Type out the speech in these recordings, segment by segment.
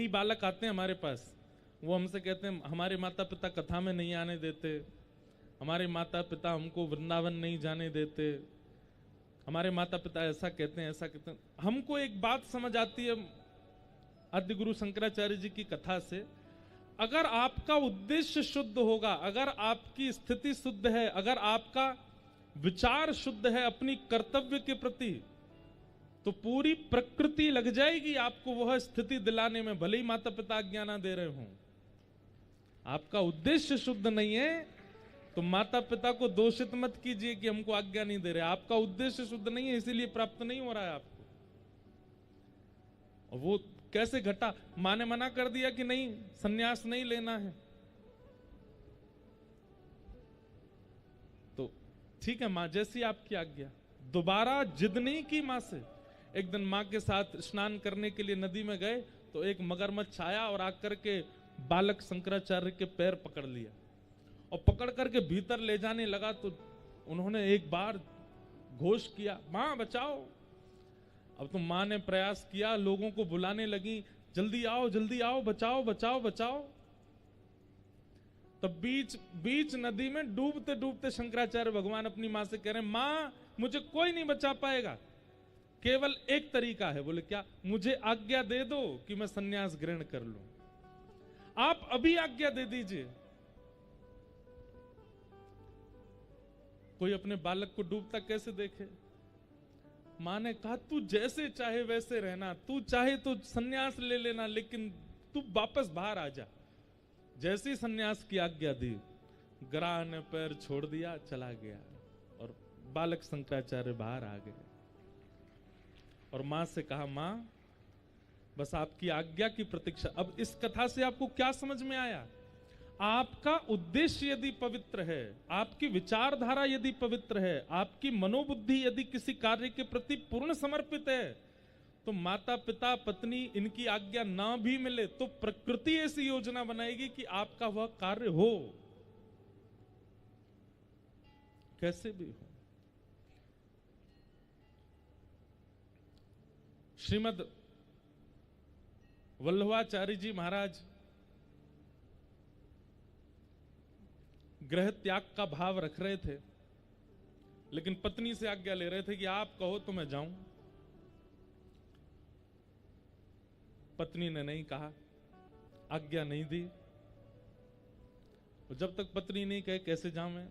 कई बालक आते हैं हमारे पास, वो हमसे कहते हैं हमारे माता पिता कथा में नहीं आने देते, हमारे माता पिता हमको वृंदावन नहीं जाने देते, हमारे माता पिता ऐसा कहते हैं ऐसा कहते हैं। हमको एक बात समझ आती है आद्य गुरु शंकराचार्य जी की कथा से, अगर आपका उद्देश्य शुद्ध होगा, अगर आपकी स्थिति शुद्ध है, अगर आपका विचार शुद्ध है अपनी कर्तव्य के प्रति, तो पूरी प्रकृति लग जाएगी आपको वह स्थिति दिलाने में, भले ही माता पिता आज्ञा ना दे रहे हों। आपका उद्देश्य शुद्ध नहीं है तो माता पिता को दोषित मत कीजिए कि हमको आज्ञा नहीं दे रहे। आपका उद्देश्य शुद्ध नहीं है इसीलिए प्राप्त नहीं हो रहा है आपको। और वो कैसे घटा? मां ने मना कर दिया कि नहीं सन्यास नहीं लेना है, तो ठीक है मां जैसी आपकी आज्ञा। दोबारा जिद नहीं की मां से। एक दिन मां के साथ स्नान करने के लिए नदी में गए तो एक मगरमच्छ आया और आकर के बालक शंकराचार्य के पैर पकड़ लिया और पकड़ करके भीतर ले जाने लगा। तो उन्होंने एक बार घोष किया, मां बचाओ। अब तो मां ने प्रयास किया, लोगों को बुलाने लगी, जल्दी आओ, बचाओ बचाओ बचाओ। तब बीच नदी में डूबते डूबते शंकराचार्य भगवान अपनी मां से कह रहे हैं, मां मुझे कोई नहीं बचा पाएगा, केवल एक तरीका है। बोले क्या? मुझे आज्ञा दे दो कि मैं सन्यास ग्रहण कर लूं। आप अभी आज्ञा दे दीजिए। कोई अपने बालक को डूबता कैसे देखे? मां ने कहा तू जैसे चाहे वैसे रहना, तू चाहे तो सन्यास ले लेना, लेकिन तू वापस बाहर आ जा। जैसे ही सन्यास की आज्ञा दी, ग्राह ने पैर छोड़ दिया, चला गया और बालक शंकराचार्य बाहर आ गए और मां से कहा, मां बस आपकी आज्ञा की प्रतीक्षा। अब इस कथा से आपको क्या समझ में आया? आपका उद्देश्य यदि पवित्र है, आपकी विचारधारा यदि पवित्र है, आपकी मनोबुद्धि यदि किसी कार्य के प्रति पूर्ण समर्पित है, तो माता पिता पत्नी इनकी आज्ञा ना भी मिले तो प्रकृति ऐसी योजना बनाएगी कि आपका वह कार्य हो, कैसे भी हो। श्रीमद वल्लभाचार्य जी महाराज गृह त्याग का भाव रख रहे थे, लेकिन पत्नी से आज्ञा ले रहे थे कि आप कहो तो मैं जाऊं। पत्नी ने नहीं कहा, आज्ञा नहीं दी। और जब तक पत्नी नहीं कहे कैसे जाऊं मैं?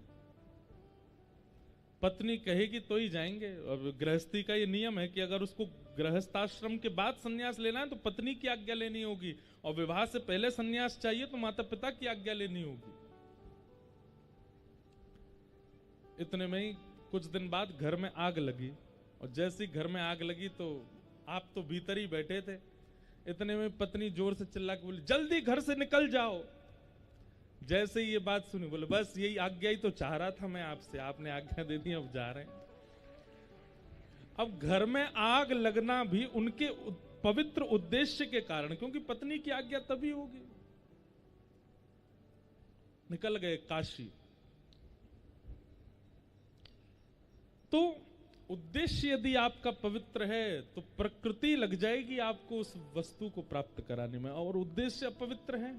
पत्नी कहेगी तो ही जाएंगे। और गृहस्थी का ये नियम है कि अगर उसको गृहस्थाश्रम के बाद सन्यास लेना है तो पत्नी की आज्ञा लेनी होगी, और विवाह से पहले सन्यास चाहिए तो माता पिता की आज्ञा लेनी होगी। इतने में ही कुछ दिन बाद घर में आग लगी, और जैसे ही घर में आग लगी तो आप तो भीतर ही बैठे थे। इतने में पत्नी जोर से चिल्ला के बोली, जल्दी घर से निकल जाओ। जैसे ही ये बात सुनी, बोले बस यही आज्ञा ही तो चाह रहा था मैं आपसे, आपने आज्ञा दे दी, अब जा रहे हैं। अब घर में आग लगना भी उनके पवित्र उद्देश्य के कारण, क्योंकि पत्नी की आज्ञा तभी होगी। निकल गए काशी। तो उद्देश्य यदि आपका पवित्र है तो प्रकृति लग जाएगी आपको उस वस्तु को प्राप्त कराने में, और उद्देश्य अपवित्र है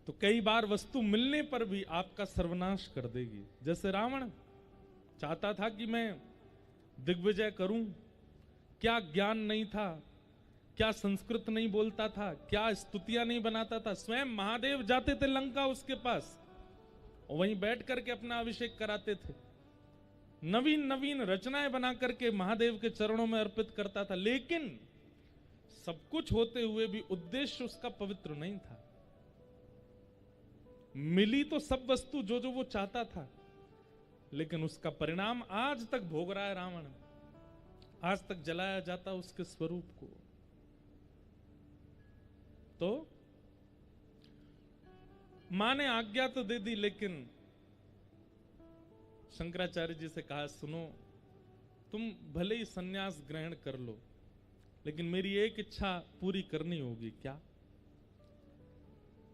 तो कई बार वस्तु मिलने पर भी आपका सर्वनाश कर देगी। जैसे रावण चाहता था कि मैं दिग्विजय करूं, क्या ज्ञान नहीं था, क्या संस्कृत नहीं बोलता था, क्या स्तुतियां नहीं बनाता था। स्वयं महादेव जाते थे लंका उसके पास, और वहीं बैठ करके अपना अभिषेक कराते थे, नवीन नवीन रचनाएं बना करके महादेव के चरणों में अर्पित करता था। लेकिन सब कुछ होते हुए भी उद्देश्य उसका पवित्र नहीं था। मिली तो सब वस्तु जो जो वो चाहता था, लेकिन उसका परिणाम आज तक भोग रहा है रावण। आज तक जलाया जाता उसके स्वरूप को। तो मां ने आज्ञा तो दे दी, लेकिन शंकराचार्य जी से कहा, सुनो तुम भले ही सन्यास ग्रहण कर लो, लेकिन मेरी एक इच्छा पूरी करनी होगी। क्या?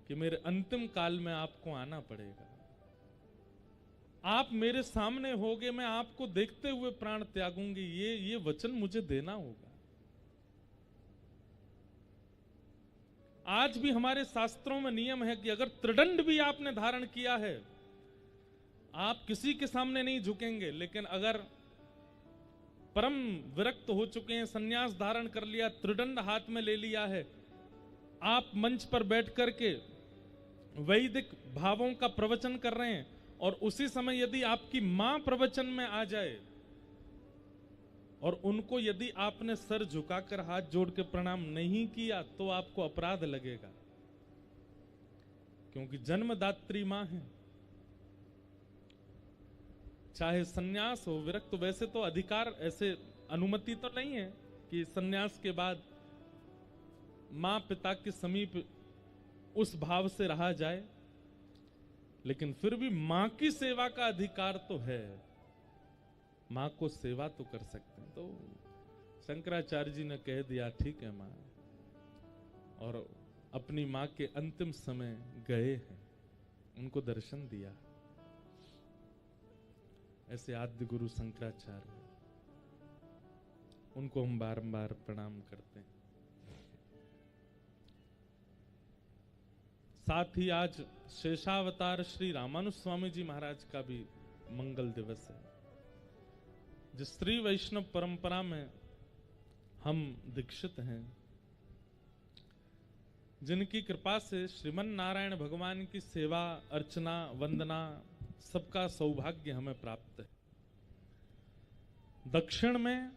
कि मेरे अंतिम काल में आपको आना पड़ेगा। आप मेरे सामने होगे, मैं आपको देखते हुए प्राण त्यागूंगी, ये वचन मुझे देना होगा। आज भी हमारे शास्त्रों में नियम है कि अगर त्रिदंड भी आपने धारण किया है, आप किसी के सामने नहीं झुकेंगे, लेकिन अगर परम विरक्त हो चुके हैं, संन्यास धारण कर लिया, त्रिदंड हाथ में ले लिया है, आप मंच पर बैठ करके वैदिक भावों का प्रवचन कर रहे हैं और उसी समय यदि आपकी मां प्रवचन में आ जाए और उनको यदि आपने सर झुकाकर हाथ जोड़ के प्रणाम नहीं किया तो आपको अपराध लगेगा, क्योंकि जन्मदात्री मां है। चाहे सन्यास हो, विरक्त, वैसे तो अधिकार, ऐसे अनुमति तो नहीं है कि सन्यास के बाद मां पिता के समीप उस भाव से रहा जाए, लेकिन फिर भी मां की सेवा का अधिकार तो है, मां को सेवा तो कर सकते हैं। तो शंकराचार्य जी ने कह दिया ठीक है मां, और अपनी मां के अंतिम समय गए हैं, उनको दर्शन दिया। ऐसे आद्य गुरु शंकराचार्य, उनको हम बारंबार प्रणाम करते हैं। साथ ही आज शेषावतार श्री रामानुज स्वामी जी महाराज का भी मंगल दिवस है। जिस श्री वैष्णव परंपरा में हम दीक्षित हैं, जिनकी कृपा से श्रीमन नारायण भगवान की सेवा, अर्चना, वंदना सबका सौभाग्य हमें प्राप्त है। दक्षिण में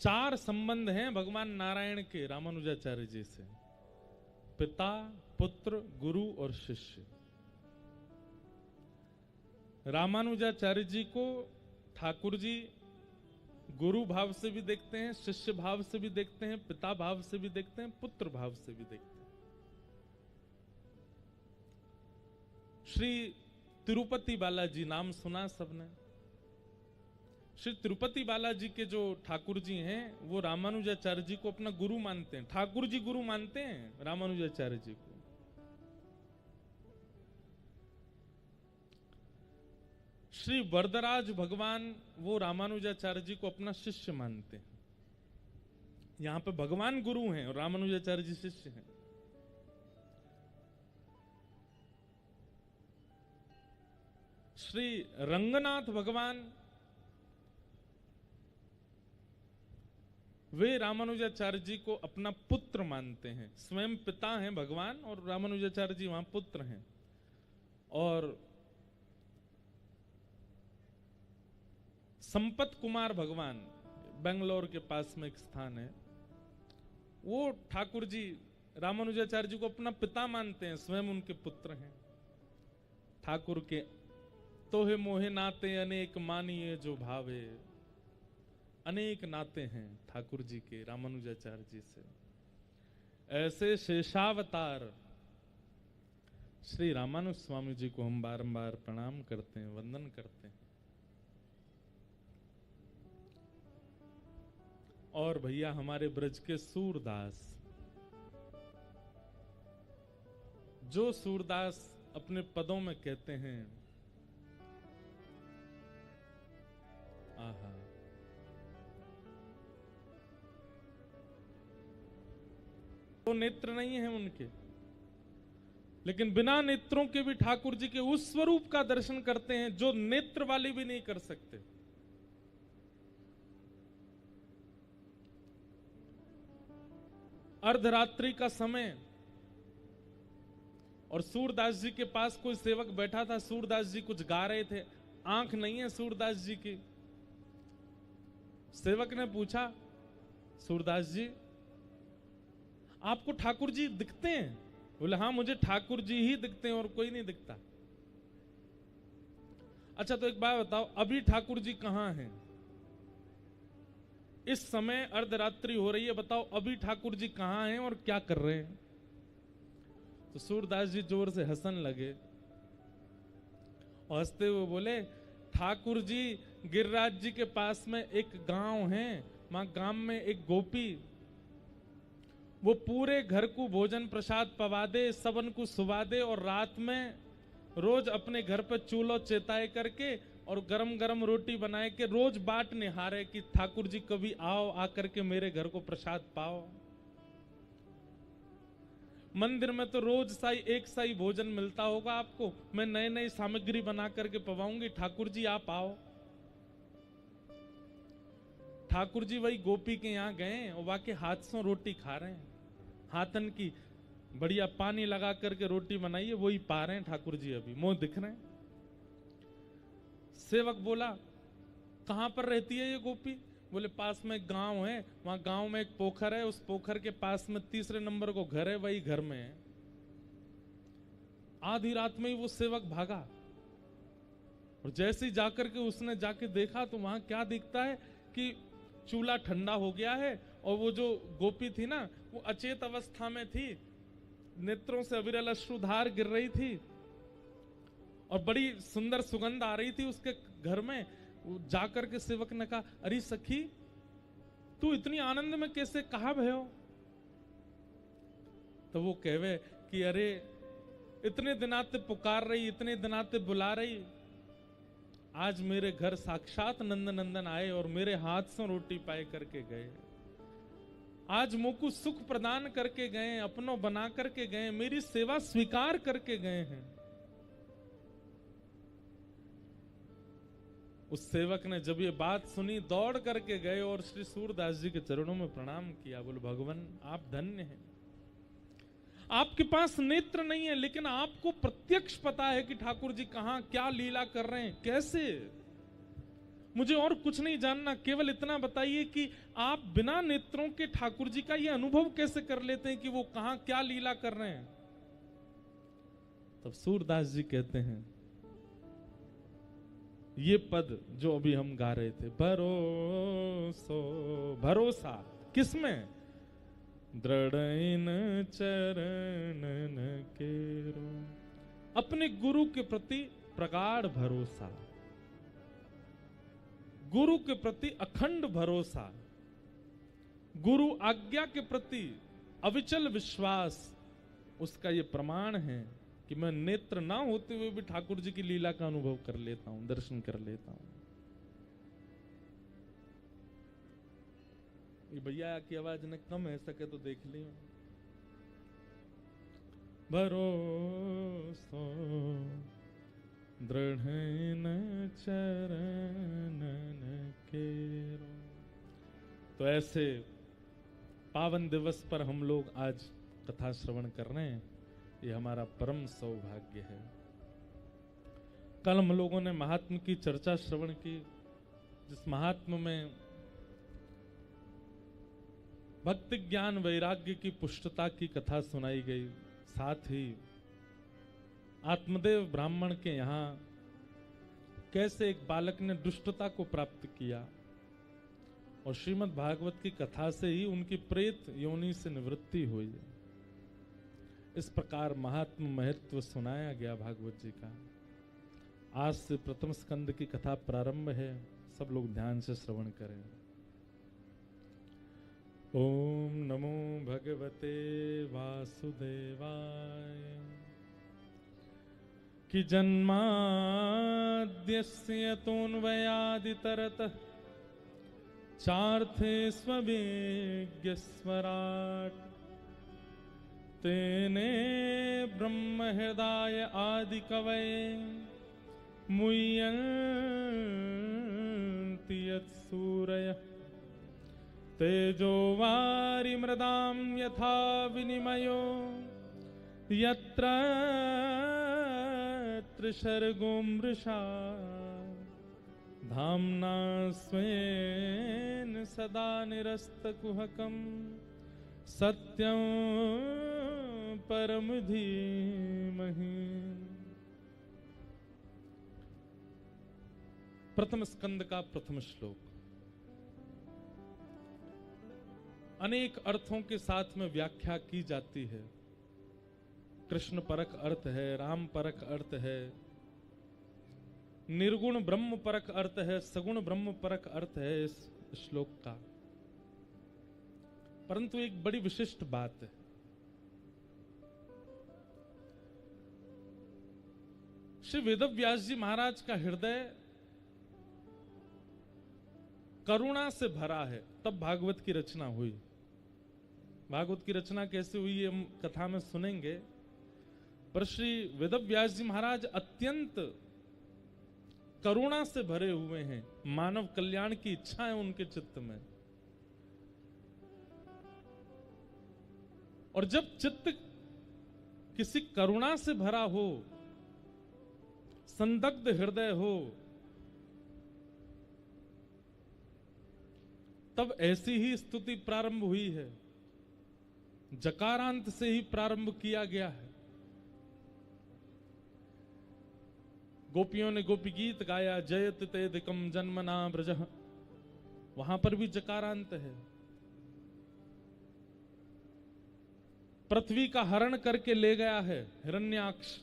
चार संबंध हैं भगवान नारायण के रामानुजाचार्य जी से, पिता, पुत्र, गुरु और शिष्य। रामानुजाचार्य जी को ठाकुर जी गुरु भाव से भी देखते हैं, शिष्य भाव से भी देखते हैं, पिता भाव से भी देखते हैं, पुत्र भाव से भी देखते हैं। श्री तिरुपति बालाजी नाम सुना सबने। श्री तिरुपति बालाजी के जो ठाकुर जी हैं वो रामानुजाचार्य जी को अपना गुरु मानते हैं, ठाकुर जी गुरु मानते हैं रामानुजाचार्य जी को। श्री वरदराज भगवान वो रामानुजाचार्य जी को अपना शिष्य मानते हैं। यहां पे भगवान गुरु हैं और रामानुजाचार्य जी शिष्य हैं। श्री रंगनाथ भगवान वे रामानुजाचार्य जी को अपना पुत्र मानते हैं। स्वयं पिता हैं भगवान और रामानुजाचार्य जी वहां पुत्र हैं। और संपत कुमार भगवान, बेंगलोर के पास में एक स्थान है, वो ठाकुर जी रामानुजाचार्य जी को अपना पिता मानते हैं, स्वयं उनके पुत्र हैं। ठाकुर के तोहे मोहे नाते अनेक मानिए जो भावे, अनेक नाते हैं ठाकुर जी के रामानुजाचार्य जी से। ऐसे शेषावतार श्री रामानुज स्वामी जी को हम बारंबार प्रणाम करते हैं, वंदन करते हैं। और भैया हमारे ब्रज के सूरदास, जो सूरदास अपने पदों में कहते हैं आहा, तो नेत्र नहीं है उनके, लेकिन बिना नेत्रों के भी ठाकुर जी के उस स्वरूप का दर्शन करते हैं जो नेत्र वाले भी नहीं कर सकते। अर्धरात्रि का समय और सूरदास जी के पास कोई सेवक बैठा था, सूरदास जी कुछ गा रहे थे, आंख नहीं है सूरदास जी की। सेवक ने पूछा, सूरदास जी आपको ठाकुर जी दिखते हैं? बोले हाँ, मुझे ठाकुर जी ही दिखते हैं और कोई नहीं दिखता। अच्छा तो एक बात बताओ, अभी ठाकुर जी कहां हैं? इस समय अर्धरात्रि हो रही है, बताओ अभी ठाकुर जी कहां हैं और क्या कर रहे हैं? तो सूरदास जी जोर से हंसने लगे और हंसते हुए बोले, ठाकुर जी गिरिराज जी के पास में एक गांव है, वहां गांव में एक गोपी, वो पूरे घर को भोजन प्रसाद पवा दे, सबन को सुवा दे और रात में रोज अपने घर पर चूल्हो चेताए करके और गरम गरम रोटी बनाए के रोज बाट निहारे कि ठाकुर जी कभी आओ, आकर के मेरे घर को प्रसाद पाओ। मंदिर में तो रोज एक साई भोजन मिलता होगा आपको, मैं नई नई सामग्री बना करके पवाऊंगी, ठाकुर जी आप आओ। ठाकुर जी वही गोपी के यहाँ गए और वाके हाथ से रोटी खा रहे हैं, हाथन की बढ़िया पानी लगा करके रोटी बनाई है, वही पा रहे हैं ठाकुर जी, अभी मुंह दिख रहे हैं। सेवक बोला कहां पर रहती है ये गोपी? बोले पास में एक गांव है, वहां गांव में एक पोखर है, उस पोखर के पास में 3 नंबर को घर है, वही घर में है। आधी रात में ही वो सेवक भागा और जैसे ही जाकर के उसने जाके देखा तो वहां क्या दिखता है कि चूल्हा ठंडा हो गया है और वो जो गोपी थी ना वो अचेत अवस्था में थी, नेत्रों से अविरल अश्रुधार गिर रही थी और बड़ी सुंदर सुगंध आ रही थी उसके घर में। जाकर के सेवक ने कहा, अरे सखी तू इतनी आनंद में कैसे, कहा भयो? तो वो कहवे कि अरे इतने दिनाते पुकार रही, इतने दिनाते बुला रही, आज मेरे घर साक्षात नंद नंदन आए और मेरे हाथ से रोटी पाए करके गए, आज मुझको सुख प्रदान करके गए, अपनों बना करके गए, मेरी सेवा स्वीकार करके गए हैं। उस सेवक ने जब ये बात सुनी दौड़ करके गए और श्री सूरदास जी के चरणों में प्रणाम किया। बोले भगवान आप धन्य हैं, आपके पास नेत्र नहीं है लेकिन आपको प्रत्यक्ष पता है कि ठाकुर जी कहां क्या लीला कर रहे हैं, कैसे। मुझे और कुछ नहीं जानना, केवल इतना बताइए कि आप बिना नेत्रों के ठाकुर जी का ये अनुभव कैसे कर लेते हैं कि वो कहां क्या लीला कर रहे हैं। तब सूरदास जी कहते हैं ये पद जो अभी हम गा रहे थे, भरोसा किसमें? दृढ़ चरणन केरो, अपने गुरु के प्रति प्रगाढ़ भरोसा, गुरु के प्रति अखंड भरोसा, गुरु आज्ञा के प्रति अविचल विश्वास, उसका ये प्रमाण है कि मैं नेत्र ना होते हुए भी ठाकुर जी की लीला का अनुभव कर लेता हूं, दर्शन कर लेता हूं। ये भैया की आवाज न कम है, सके तो देख लियो। भरोसो दृढ़ चरणन केरो। तो ऐसे पावन दिवस पर हम लोग आज कथा श्रवण कर रहे हैं, ये हमारा परम सौभाग्य है। कल हम लोगों ने महात्म की चर्चा श्रवण की, जिस महात्म में भक्ति ज्ञान वैराग्य की पुष्टता की कथा सुनाई गई, साथ ही आत्मदेव ब्राह्मण के यहाँ कैसे एक बालक ने दुष्टता को प्राप्त किया और श्रीमद् भागवत की कथा से ही उनकी प्रेत योनि से निवृत्ति हुई। इस प्रकार महात्म महत्व सुनाया गया भागवत जी का। आज से प्रथम स्कंद की कथा प्रारंभ है, सब लोग ध्यान से श्रवण करें। ओम नमो भगवते वासुदेवाय। कि जन्माद्यस्य तोन्वयादितरतः चार्थे स्ववेग्यस्वराट् तेने ब्रह्म हृदय आदि कवये मुह्यन्ति यत्सूरयः तेजो वारि मृदां यथा विनिमयो यत्र त्रिसर्गो मृषा धाम्ना स्वेन सदा निरस्तकुहकं सत्यं परम धीमहि। प्रथम स्कंद का प्रथम श्लोक अनेक अर्थों के साथ में व्याख्या की जाती है। कृष्ण परक अर्थ है, राम परक अर्थ है, निर्गुण ब्रह्म परक अर्थ है, सगुण ब्रह्म परक अर्थ है इस श्लोक का। परंतु एक बड़ी विशिष्ट बात है, श्री वेदव्यास जी महाराज का हृदय करुणा से भरा है, तब भागवत की रचना हुई। भागवत की रचना कैसे हुई ये हम कथा में सुनेंगे। पर श्री वेदव्यास जी महाराज अत्यंत करुणा से भरे हुए हैं, मानव कल्याण की इच्छा है उनके चित्त में। और जब चित्त किसी करुणा से भरा हो, संदग्ध हृदय हो, तब ऐसी ही स्तुति प्रारंभ हुई है। जकारांत से ही प्रारंभ किया गया है। गोपियों ने गोपी गीत गाया, जयत तेदिकम जन्मना ब्रजः, वहां पर भी जकारांत है। पृथ्वी का हरण करके ले गया है हिरण्याक्ष,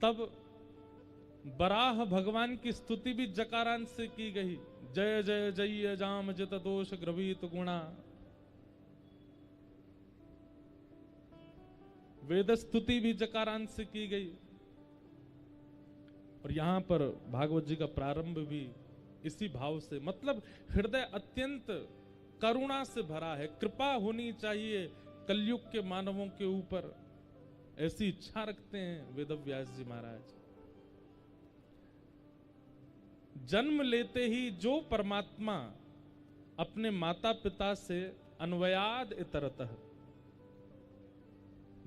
तब बराह भगवान की स्तुति भी जकारांत से की गई। जय जय जय जाम जित दोष ग्रवीत गुणा, वेद स्तुति भी जकारांत से की गई। और यहां पर भागवत जी का प्रारंभ भी इसी भाव से, मतलब हृदय अत्यंत करुणा से भरा है। कृपा होनी चाहिए कलयुग के मानवों के ऊपर, ऐसी इच्छा रखते हैं वेदव्यास जी महाराज। जन्म लेते ही जो परमात्मा अपने माता पिता से अन्वयाद इतरतः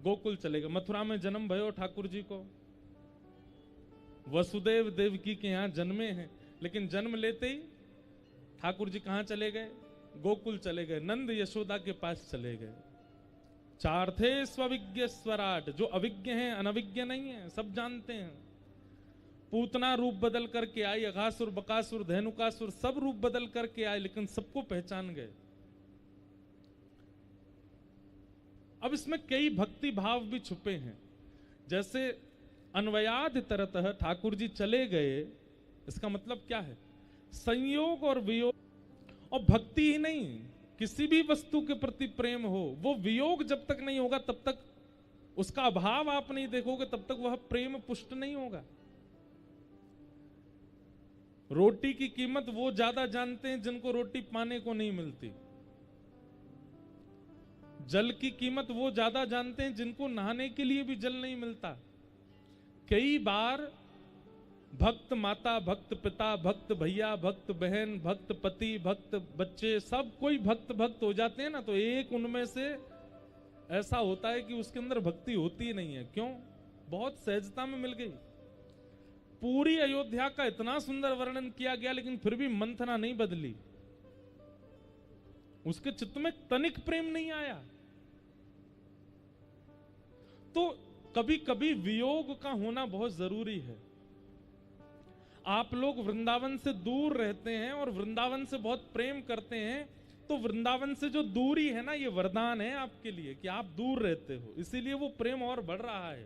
गोकुल चले गए। मथुरा में जन्म भयो ठाकुर जी को, वसुदेव देवकी के यहां जन्मे हैं, लेकिन जन्म लेते ही ठाकुर जी कहां चले गए? गोकुल चले गए, नंद यशोदा के पास चले गए। चार थे स्वविज्ञ स्वराट, जो अविज्ञ हैं, अनविज्ञ नहीं है, सब जानते हैं। पूतना रूप बदल करके आई, अघासुर बकासुर धेनुकासुर सब रूप बदल करके आए, लेकिन सबको पहचान गए। अब इसमें कई भक्ति भाव भी छुपे हैं। जैसे अन्वयाद तरतः ठाकुर जी चले गए, इसका मतलब क्या है? संयोग और वियोग, और भक्ति ही नहीं, किसी भी वस्तु के प्रति प्रेम हो, वो वियोग जब तक नहीं होगा तब तक उसका अभाव आप नहीं देखोगे, तब तक वह प्रेम पुष्ट नहीं होगा। रोटी की कीमत वो ज्यादा जानते हैं जिनको रोटी पाने को नहीं मिलती। जल की कीमत वो ज्यादा जानते हैं जिनको नहाने के लिए भी जल नहीं मिलता। कई बार भक्त माता, भक्त पिता, भक्त भैया, भक्त बहन, भक्त पति, भक्त बच्चे, सब कोई भक्त भक्त हो जाते हैं ना, तो एक उनमें से ऐसा होता है कि उसके अंदर भक्ति होती नहीं है। क्यों? बहुत सहजता में मिल गई। पूरी अयोध्या का इतना सुंदर वर्णन किया गया, लेकिन फिर भी मंथना नहीं बदली, उसके चित्त में तनिक प्रेम नहीं आया। तो कभी कभी वियोग का होना बहुत जरूरी है। आप लोग वृंदावन से दूर रहते हैं और वृंदावन से बहुत प्रेम करते हैं, तो वृंदावन से जो दूरी है ना, ये वरदान है आपके लिए कि आप दूर रहते हो, इसीलिए वो प्रेम और बढ़ रहा है।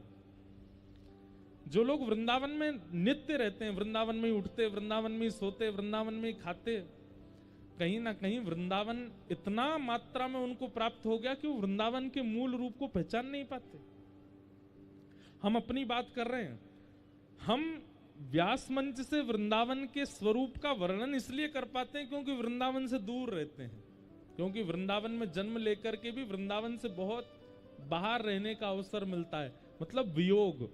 जो लोग वृंदावन में नित्य रहते हैं, वृंदावन में ही उठते, वृंदावन में ही सोते, वृंदावन में ही खाते, कहीं ना कहीं वृंदावन इतना मात्रा में उनको प्राप्त हो गया कि वो वृंदावन के मूल रूप को पहचान नहीं पाते। हम अपनी बात कर रहे हैं, हम व्यास मंच से वृंदावन के स्वरूप का वर्णन इसलिए कर पाते हैं क्योंकि वृंदावन से दूर रहते हैं, क्योंकि वृंदावन में जन्म लेकर के भी वृंदावन से बहुत बाहर रहने का अवसर मिलता है, मतलब वियोग।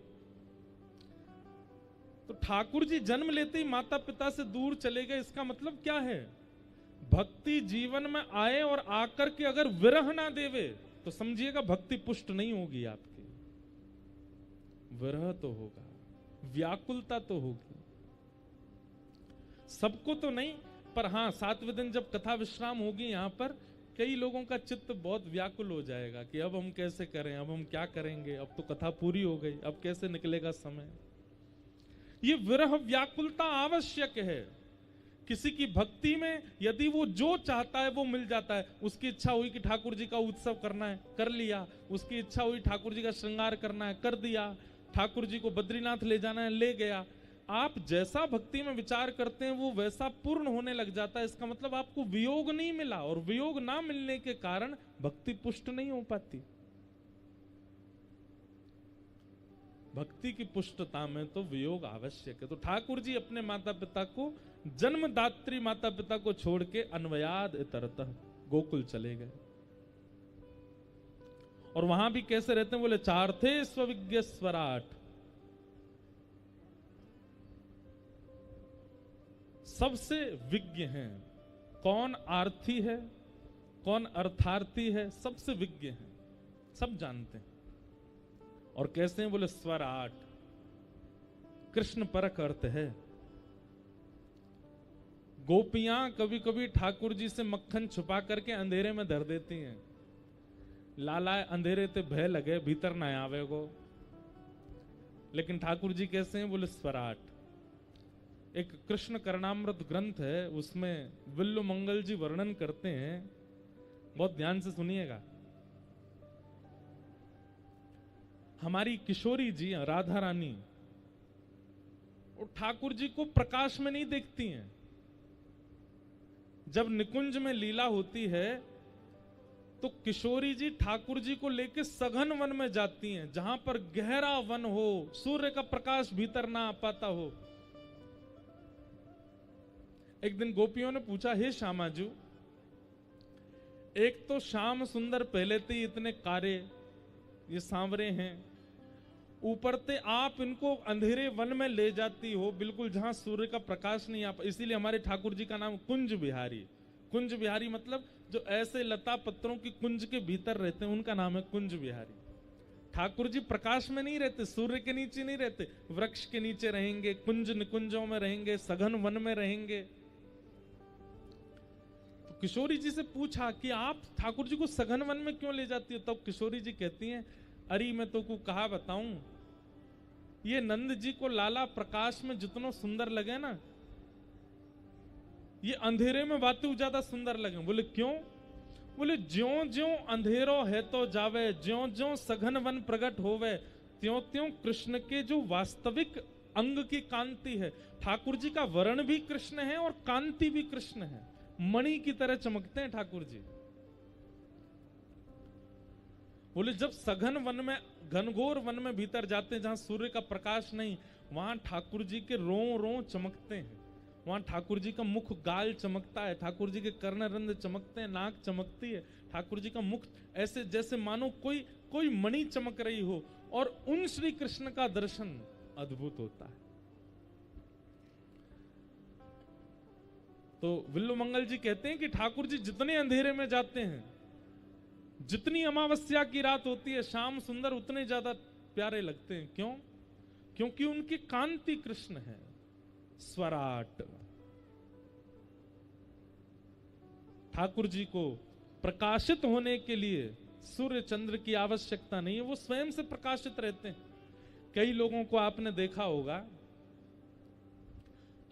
तो ठाकुर जी जन्म लेते ही माता पिता से दूर चले गए, इसका मतलब क्या है? भक्ति जीवन में आए और आकर के अगर विरह ना देवे तो समझिएगा भक्ति पुष्ट नहीं होगी आपकी। विरह तो होगा, व्याकुलता तो होगी, सबको तो नहीं, पर हाँ 7वें दिन जब कथा विश्राम होगी यहां पर कई लोगों का चित्त बहुत व्याकुल हो जाएगा कि अब हम कैसे करें, अब हम क्या करेंगे, अब तो कथा पूरी हो गई, अब कैसे निकलेगा समय। ये विरह व्याकुलता आवश्यक है। किसी की भक्ति में यदि वो जो चाहता है वो मिल जाता है। उसकी इच्छा हुई कि ठाकुर जी का उत्सव करना है, कर लिया। उसकी इच्छा हुई ठाकुर जी का श्रृंगार करना है, कर दिया। ठाकुर जी को बद्रीनाथ ले जाना है, ले गया। आप जैसा भक्ति में विचार करते हैं वो वैसा पूर्ण होने लग जाता है। इसका मतलब आपको वियोग नहीं मिला, और वियोग ना मिलने के कारण भक्ति पुष्ट नहीं हो पाती। भक्ति की पुष्टता में तो वियोग आवश्यक है। तो ठाकुर जी अपने माता पिता को जन्मदात्री माता पिता को छोड़ के अन्वयाद इतरतः गोकुल चले गए। और वहां भी कैसे रहते हैं? बोले चार्थे स्वविज्ञ स्वराट, सबसे विज्ञ हैं। कौन आर्थी है, कौन अर्थार्थी है, सबसे विज्ञ हैं, सब जानते हैं। और कैसे हैं? बोले स्वराट, कृष्ण परक अर्थ है। गोपियां कभी कभी ठाकुर जी से मक्खन छुपा करके अंधेरे में धर देती हैं। लाला अंधेरे ते भय लगे, भीतर ना आवे गो। लेकिन ठाकुर जी कैसे हैं? बोले स्वराट। एक कृष्ण करणामृत ग्रंथ है, उसमें विल्लु मंगल जी वर्णन करते हैं, बहुत ध्यान से सुनिएगा। हमारी किशोरी जी राधा रानी और ठाकुर जी को प्रकाश में नहीं देखती हैं। जब निकुंज में लीला होती है तो किशोरी जी ठाकुर जी को लेकर सघन वन में जाती हैं, जहां पर गहरा वन हो, सूर्य का प्रकाश भीतर ना आ पाता हो। एक दिन गोपियों ने पूछा, हे श्यामाजू, एक तो श्याम सुंदर पहले थे इतने कारे, ये सांवरे हैं, ऊपर से आप इनको अंधेरे वन में ले जाती हो, बिल्कुल जहां सूर्य का प्रकाश नहीं आ पा। इसीलिए हमारे ठाकुर जी का नाम कुंज बिहारी। कुंज बिहारी मतलब जो ऐसे लता पत्रों की कुंज के भीतर रहते हैं, उनका नाम है कुंज बिहारी। ठाकुर जी प्रकाश में नहीं रहते, सूर्य के नीचे नहीं रहते, वृक्ष के नीचे रहेंगे, कुंज निकुंजों में रहेंगे, सघन वन में रहेंगे। तो किशोरी जी से पूछा कि आप ठाकुर जी को सघन वन में क्यों ले जाती हो? तब किशोरी जी कहती हैं, अरे मैं तो को कहा बताऊं, ये नंद जी को लाला प्रकाश में जितना सुंदर लगे ना, ये अंधेरे में बातें ज्यादा सुंदर लगे। बोले क्यों? बोले ज्यों ज्यों अंधेरो है तो जावे, ज्यों ज्यों सघन वन प्रकट होवे, त्यों त्यों कृष्ण के जो वास्तविक अंग की कांति है। ठाकुर जी का वर्ण भी कृष्ण है और कांति भी कृष्ण है, मणि की तरह चमकते हैं ठाकुर जी। बोले जब सघन वन में, घनघोर वन में भीतर जाते हैं, जहां सूर्य का प्रकाश नहीं, वहां ठाकुर जी के रों रों चमकते हैं, वहां ठाकुर जी का मुख गाल चमकता है, ठाकुर जी के कर्णरंध्र चमकते हैं, नाक चमकती है, ठाकुर जी का मुख ऐसे जैसे मानो कोई मणि चमक रही हो। और उन श्री कृष्ण का दर्शन अद्भुत होता है। तो विल्लु मंगल जी कहते हैं कि ठाकुर जी जितने अंधेरे में जाते हैं, जितनी अमावस्या की रात होती है, श्याम सुंदर उतने ज्यादा प्यारे लगते हैं। क्यों? क्योंकि उनकी कांति कृष्ण है। स्वराट, ठाकुर जी को प्रकाशित होने के लिए सूर्य चंद्र की आवश्यकता नहीं है, वो स्वयं से प्रकाशित रहते हैं। कई लोगों को आपने देखा होगा,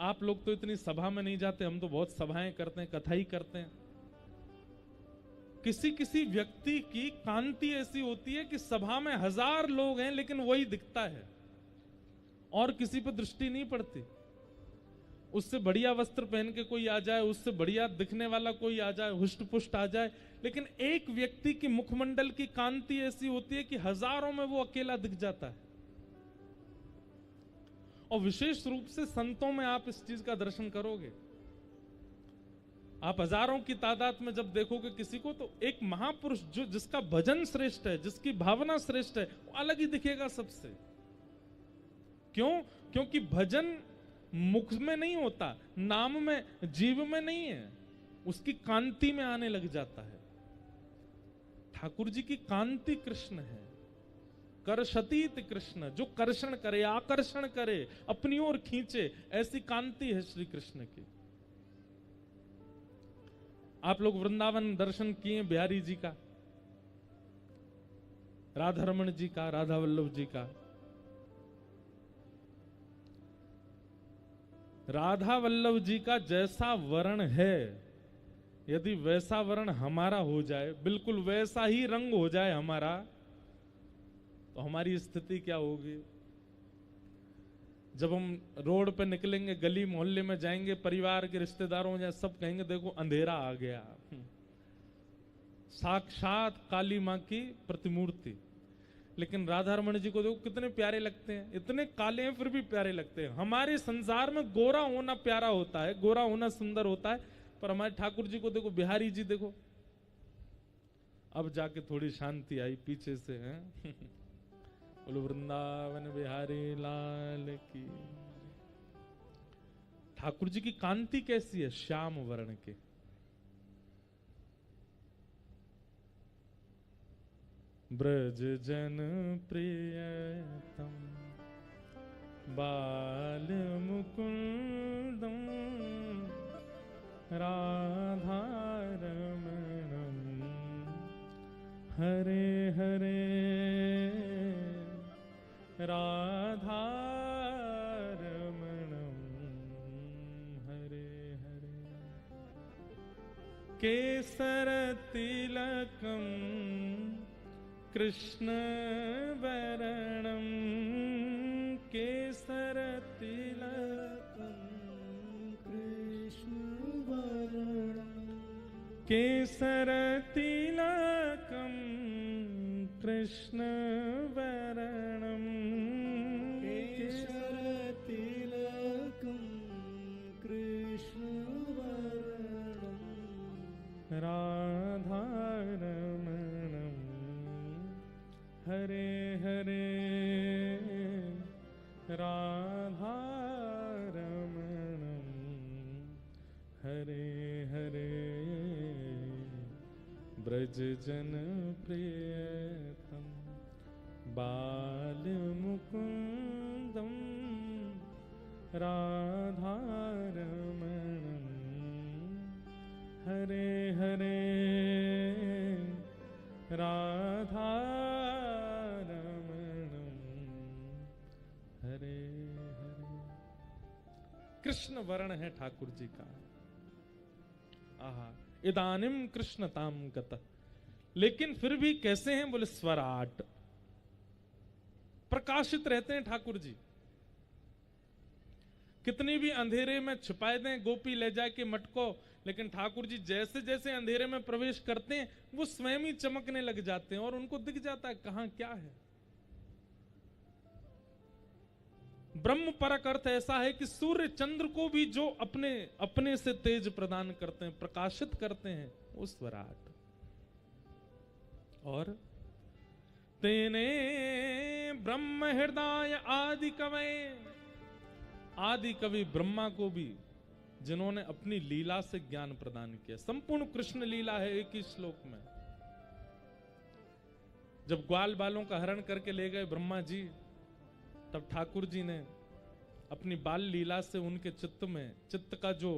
आप लोग तो इतनी सभा में नहीं जाते, हम तो बहुत सभाएं करते हैं, कथा ही करते हैं। किसी किसी व्यक्ति की कांति ऐसी होती है कि सभा में 1000 लोग हैं लेकिन वही दिखता है और किसी पर दृष्टि नहीं पड़ती। उससे बढ़िया वस्त्र पहन के कोई आ जाए, उससे बढ़िया दिखने वाला कोई आ जाए, हुष्ट पुष्ट आ जाए, लेकिन एक व्यक्ति की मुखमंडल की कांति ऐसी होती है कि हजारों में वो अकेला दिख जाता है। और विशेष रूप से संतों में आप इस चीज का दर्शन करोगे। आप हजारों की तादाद में जब देखोगे किसी को, तो एक महापुरुष जो जिसका भजन श्रेष्ठ है, जिसकी भावना श्रेष्ठ है, वो अलग ही दिखेगा सबसे। क्यों? क्योंकि भजन मुख में नहीं होता, नाम में, जीव में नहीं है, उसकी कांति में आने लग जाता है। ठाकुर जी की कांति कृष्ण है। कर्षतीत कृष्ण, जो कर्षण करे, आकर्षण करे, अपनी ओर खींचे, ऐसी कांति है श्री कृष्ण की। आप लोग वृंदावन दर्शन किए बिहारी जी का, राधा रमण जी का, राधा वल्लभ जी का। राधा वल्लभ जी का जैसा वर्ण है, यदि वैसा वर्ण हमारा हो जाए, बिल्कुल वैसा ही रंग हो जाए हमारा, तो हमारी स्थिति क्या होगी? जब हम रोड पे निकलेंगे, गली मोहल्ले में जाएंगे, परिवार के रिश्तेदारों या सब कहेंगे देखो अंधेरा आ गया। साक्षात काली मां की प्रतिमूर्ति। लेकिन राधा रमण जी को देखो कितने प्यारे लगते हैं, इतने काले हैं फिर भी प्यारे लगते हैं। हमारे संसार में गोरा होना प्यारा होता है, गोरा होना सुंदर होता है, पर हमारे ठाकुर जी को देखो, बिहारी जी देखो, अब जाके थोड़ी शांति आई पीछे से है। बोलो वृंदावन बिहारी लाल की। ठाकुर जी की कांति कैसी है, श्याम वर्ण के। ब्रज जन प्रियतम बाल मुकुंदम राधा रमणम हरे हरे राधा रमणम हरे हरे। केसर तिलकम कृष्ण वरणम केसर तिलकम कृष्ण वरणम केसर तिलकम कृष्ण वरणम केसर तिलकम कृष्ण वरणम राधा रमणम हरे हरे राधा रमणम हरे हरे ब्रज जन प्रियतम बाल मुकुंदम राधा रमणम हरे हरे राधा हरे हरे। कृष्ण वर्ण है ठाकुर जी का। आहा इदानिम कृष्णताम गत। लेकिन फिर भी कैसे हैं, बोले स्वराट, प्रकाशित रहते हैं ठाकुर जी। कितनी भी अंधेरे में छिपाए दें गोपी ले जाके मटको, लेकिन ठाकुर जी जैसे जैसे अंधेरे में प्रवेश करते हैं वो स्वयं ही चमकने लग जाते हैं और उनको दिख जाता है कहां क्या है। ब्रह्म परक अर्थ ऐसा है कि सूर्य चंद्र को भी जो अपने अपने से तेज प्रदान करते हैं, प्रकाशित करते हैं, वो स्वराट। और तेने ब्रह्म हृदय आदि कवि, आदि कवि ब्रह्मा को भी जिन्होंने अपनी लीला से ज्ञान प्रदान किया। संपूर्ण कृष्ण लीला है एक ही श्लोक में। जब ग्वाल बालों का हरण करके ले गए ब्रह्मा जी, तब ठाकुर जी ने अपनी बाल लीला से उनके चित्त का जो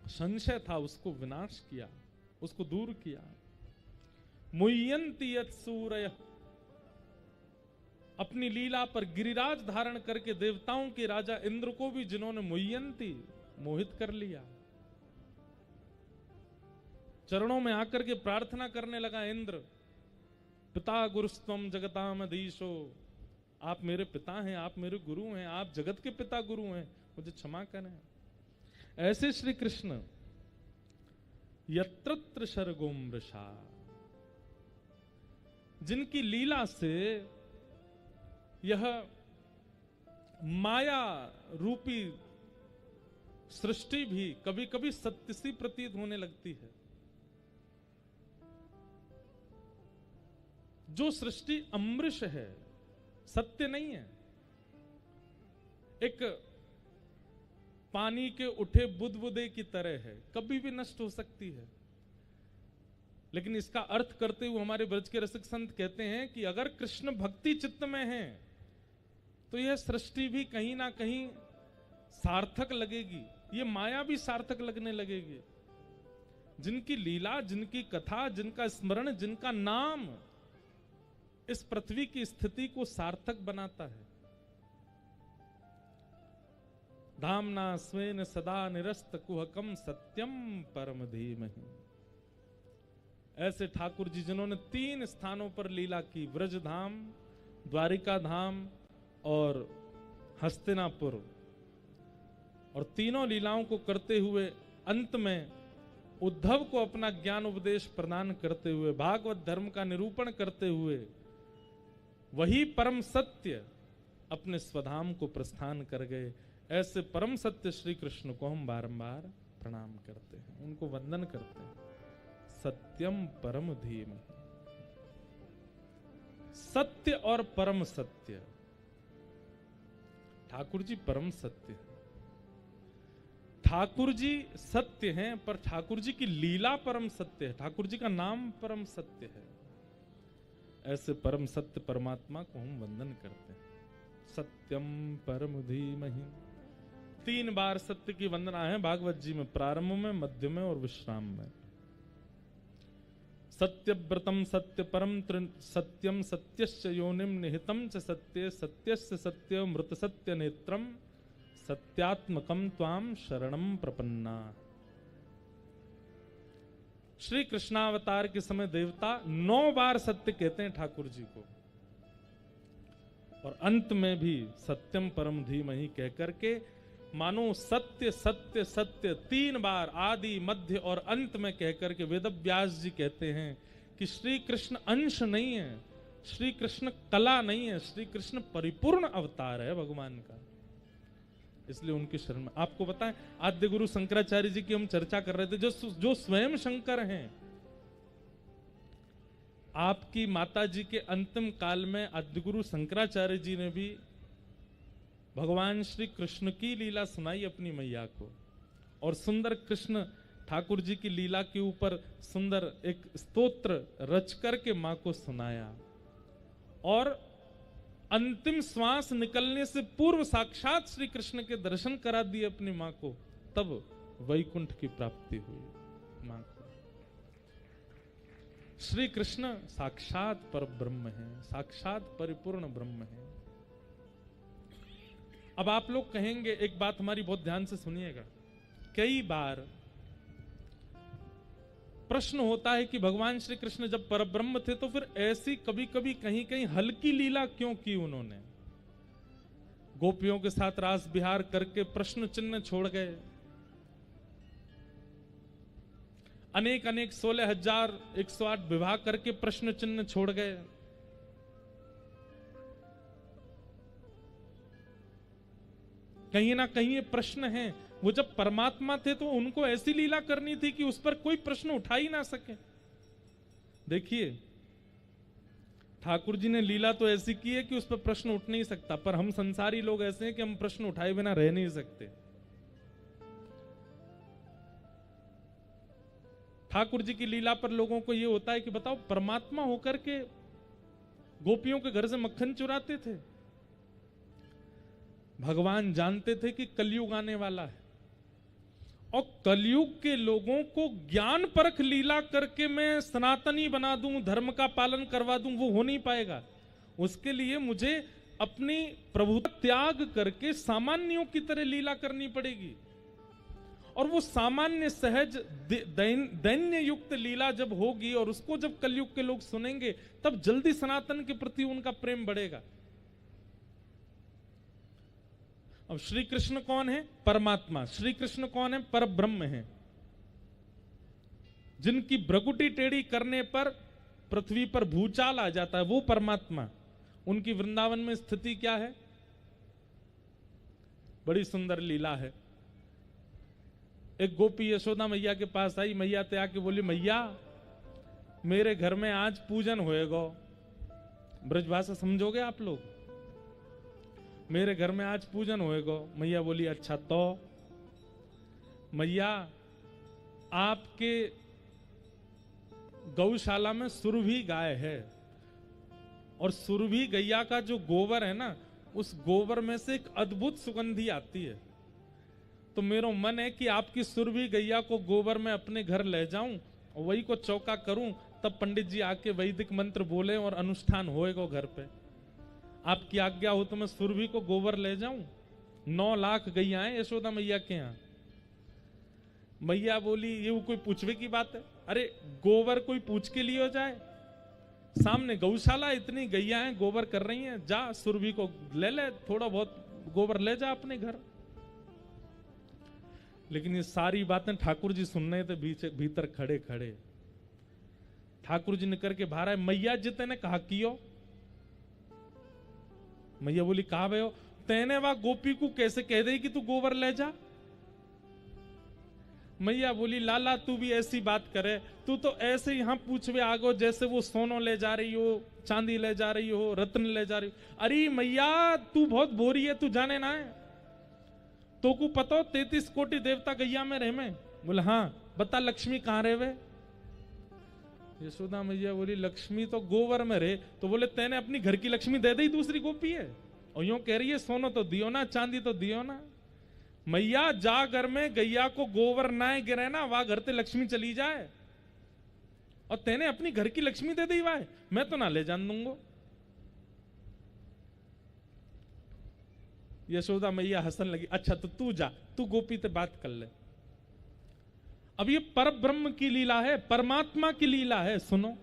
संशय था उसको विनाश किया, उसको दूर किया। मुह्यन्ति यत् सूरयः, अपनी लीला पर गिरिराज धारण करके देवताओं के राजा इंद्र को भी जिन्होंने मुह्यन्ति मोहित कर लिया। चरणों में आकर के प्रार्थना करने लगा इंद्र, पिता गुरुस्त्वम जगतामधीशो, आप मेरे पिता हैं, आप मेरे गुरु हैं, आप जगत के पिता गुरु हैं, मुझे क्षमा करें। ऐसे श्री कृष्ण यत्रत्र शर्गोम वृषा, जिनकी लीला से यह माया रूपी सृष्टि भी कभी कभी सत्य सी प्रतीत होने लगती है। जो सृष्टि अमृष है, सत्य नहीं है। एक पानी के उठे बुदबुदे की तरह है, कभी भी नष्ट हो सकती है। लेकिन इसका अर्थ करते हुए हमारे ब्रज के रसिक संत कहते हैं कि अगर कृष्ण भक्ति चित्त में है तो यह सृष्टि भी कहीं ना कहीं सार्थक लगेगी, ये माया भी सार्थक लगने लगेगी। जिनकी लीला, जिनकी कथा, जिनका स्मरण, जिनका नाम इस पृथ्वी की स्थिति को सार्थक बनाता है। धामना स्वेन सदा निरस्त कुहकम सत्यम परम धीमहि। ऐसे ठाकुर जी जिन्होंने 3 स्थानों पर लीला की, ब्रज धाम, द्वारिका धाम और हस्तिनापुर, और तीनों लीलाओं को करते हुए अंत में उद्धव को अपना ज्ञान उपदेश प्रदान करते हुए, भागवत धर्म का निरूपण करते हुए वही परम सत्य अपने स्वधाम को प्रस्थान कर गए। ऐसे परम सत्य श्री कृष्ण को हम बारंबार प्रणाम करते हैं, उनको वंदन करते हैं। सत्यम परम धीमहि, सत्य और परम सत्य। ठाकुर जी परम सत्य है, ठाकुर जी सत्य हैं, पर ठाकुर जी की लीला परम सत्य है, ठाकुर जी का नाम परम सत्य है। ऐसे परम सत्य परमात्मा को हम वंदन करते हैं। सत्यम परम धीमहि, 3 बार सत्य की वंदना है भागवत जी में, प्रारंभ में, मध्य में और विश्राम में। सत्यव्रतम सत्य परम सत्यम सत्यश्च योनिम निहितम च सत्ये सत्यस्य सत्य मृत सत्य नेत्रम सत्यात्मकम त्वाम शरणम प्रपन्ना। श्री कृष्णावतार के समय देवता 9 बार सत्य कहते हैं ठाकुर जी को, और अंत में भी सत्यम परम धीमहि कह करके मानो सत्य सत्य सत्य 3 बार आदि मध्य और अंत में कहकर के वेदव्यास जी कहते हैं कि श्री कृष्ण अंश नहीं है, श्री कृष्ण कला नहीं है, श्री कृष्ण परिपूर्ण अवतार है भगवान का। इसलिए उनके शरण में, आपको बताएं आद्य गुरु शंकराचार्य जी की हम चर्चा कर रहे थे, जो स्वयं शंकर हैं। आपकी माता जी के अंतिम काल में आद्य गुरु शंकराचार्य जी ने भी भगवान श्री कृष्ण की लीला सुनाई अपनी मैया को, और सुंदर कृष्ण ठाकुर जी की लीला के ऊपर सुंदर एक स्तोत्र रच करके मां को सुनाया, और अंतिम श्वास निकलने से पूर्व साक्षात श्री कृष्ण के दर्शन करा दिए अपनी मां को, तब वैकुंठ की प्राप्ति हुई मां को। श्री कृष्ण साक्षात पर ब्रह्म है, साक्षात परिपूर्ण ब्रह्म है। अब आप लोग कहेंगे, एक बात हमारी बहुत ध्यान से सुनिएगा, कई बार प्रश्न होता है कि भगवान श्री कृष्ण जब परब्रह्म थे तो फिर ऐसी कभी कभी कहीं कहीं हल्की लीला क्यों की उन्होंने? गोपियों के साथ रास विहार करके प्रश्न चिन्ह छोड़ गए, अनेक अनेक 16,108 विवाह करके प्रश्न चिन्ह छोड़ गए। कहीं ना कहीं ये प्रश्न है, वो जब परमात्मा थे तो उनको ऐसी लीला करनी थी कि उस पर कोई प्रश्न उठा ही ना सके। देखिए ठाकुर जी ने लीला तो ऐसी की है कि उस पर प्रश्न उठ नहीं सकता, पर हम संसारी लोग ऐसे हैं कि हम प्रश्न उठाए बिना रह नहीं सकते। ठाकुर जी की लीला पर लोगों को यह होता है कि बताओ, परमात्मा होकर के गोपियों के घर से मक्खन चुराते थे। भगवान जानते थे कि कलयुग आने वाला है, और कलयुग के लोगों को ज्ञान परख लीला करके मैं सनातनी बना दूं, धर्म का पालन करवा दूं, वो हो नहीं पाएगा। उसके लिए मुझे अपनी प्रभुता त्याग करके सामान्यों की तरह लीला करनी पड़ेगी, और वो सामान्य सहज दैन्य युक्त लीला जब होगी और उसको जब कलयुग के लोग सुनेंगे, तब जल्दी सनातन के प्रति उनका प्रेम बढ़ेगा। अब श्री कृष्ण कौन है? परमात्मा। श्री कृष्ण कौन है? पर ब्रह्म है, जिनकी भ्रकुटी टेढ़ी करने पर पृथ्वी पर भूचाल आ जाता है, वो परमात्मा। उनकी वृंदावन में स्थिति क्या है? बड़ी सुंदर लीला है। एक गोपी यशोदा मैया के पास आई, मैया ते आके बोली, मैया मेरे घर में आज पूजन होएगा। ब्रजभाषा समझोगे आप लोग? मेरे घर में आज पूजन होएगा। मैया बोली, अच्छा तो मैया आपके गौशाला में सुरभि गाय है, और सुरभि गैया का जो गोबर है ना, उस गोबर में से एक अद्भुत सुगंधी आती है। तो मेरा मन है कि आपकी सुरभि गैया को गोबर में अपने घर ले जाऊं, और वही को चौका करूं, तब पंडित जी आके वैदिक मंत्र बोले और अनुष्ठान होएगा घर पे। आपकी आज्ञा हो तो मैं सुरभि को गोबर ले जाऊं। 9 लाख गैया हैं यशोदा मैया के यहाँ। मैया बोली, ये वो कोई पूछवे की बात है? अरे गोबर कोई पूछ के लिए हो जाए? सामने गौशाला, इतनी गैया हैं, गोबर कर रही हैं, जा सुरभि को ले ले, थोड़ा बहुत गोबर ले जा अपने घर। लेकिन ये सारी बातें ठाकुर जी सुन रहे थे भीतर खड़े खड़े। ठाकुर जी ने करके बाहर आए, मैया जी तेने कहा कियो, मैया बोली कहा भे हो, तेने वह गोपी को कैसे कह दे कि तू गोबर ले जा। मैया बोली लाला तू भी ऐसी बात करे, तू तो ऐसे यहाँ पूछवे आगो जैसे वो सोनो ले जा रही हो, चांदी ले जा रही हो, रत्न ले जा रही हो। अरे मैया तू बहुत बोरी है, तू जाने ना है, तो को पता 33 कोटि देवता गैया में रहे में। बोले हाँ बता लक्ष्मी कहाँ रहे वे। यशोदा मैया बोली लक्ष्मी तो गोबर में रहे। तो बोले तेने अपनी घर की लक्ष्मी दे दी, दूसरी गोपी है और यूं कह रही है सोनो तो दियो ना, चांदी तो दियो ना। मैया जा घर में गैया को गोबर ना गिरे ना, वहां घर ते लक्ष्मी चली जाए, और तेने अपनी घर की लक्ष्मी दे दी वाह, मैं तो ना ले जान दूंगा। यशोदा मैया हंसन लगी, अच्छा तो तू जा, तू गोपी से बात कर ले। अब ये पर ब्रह्म की लीला है, परमात्मा की लीला है। सुनो,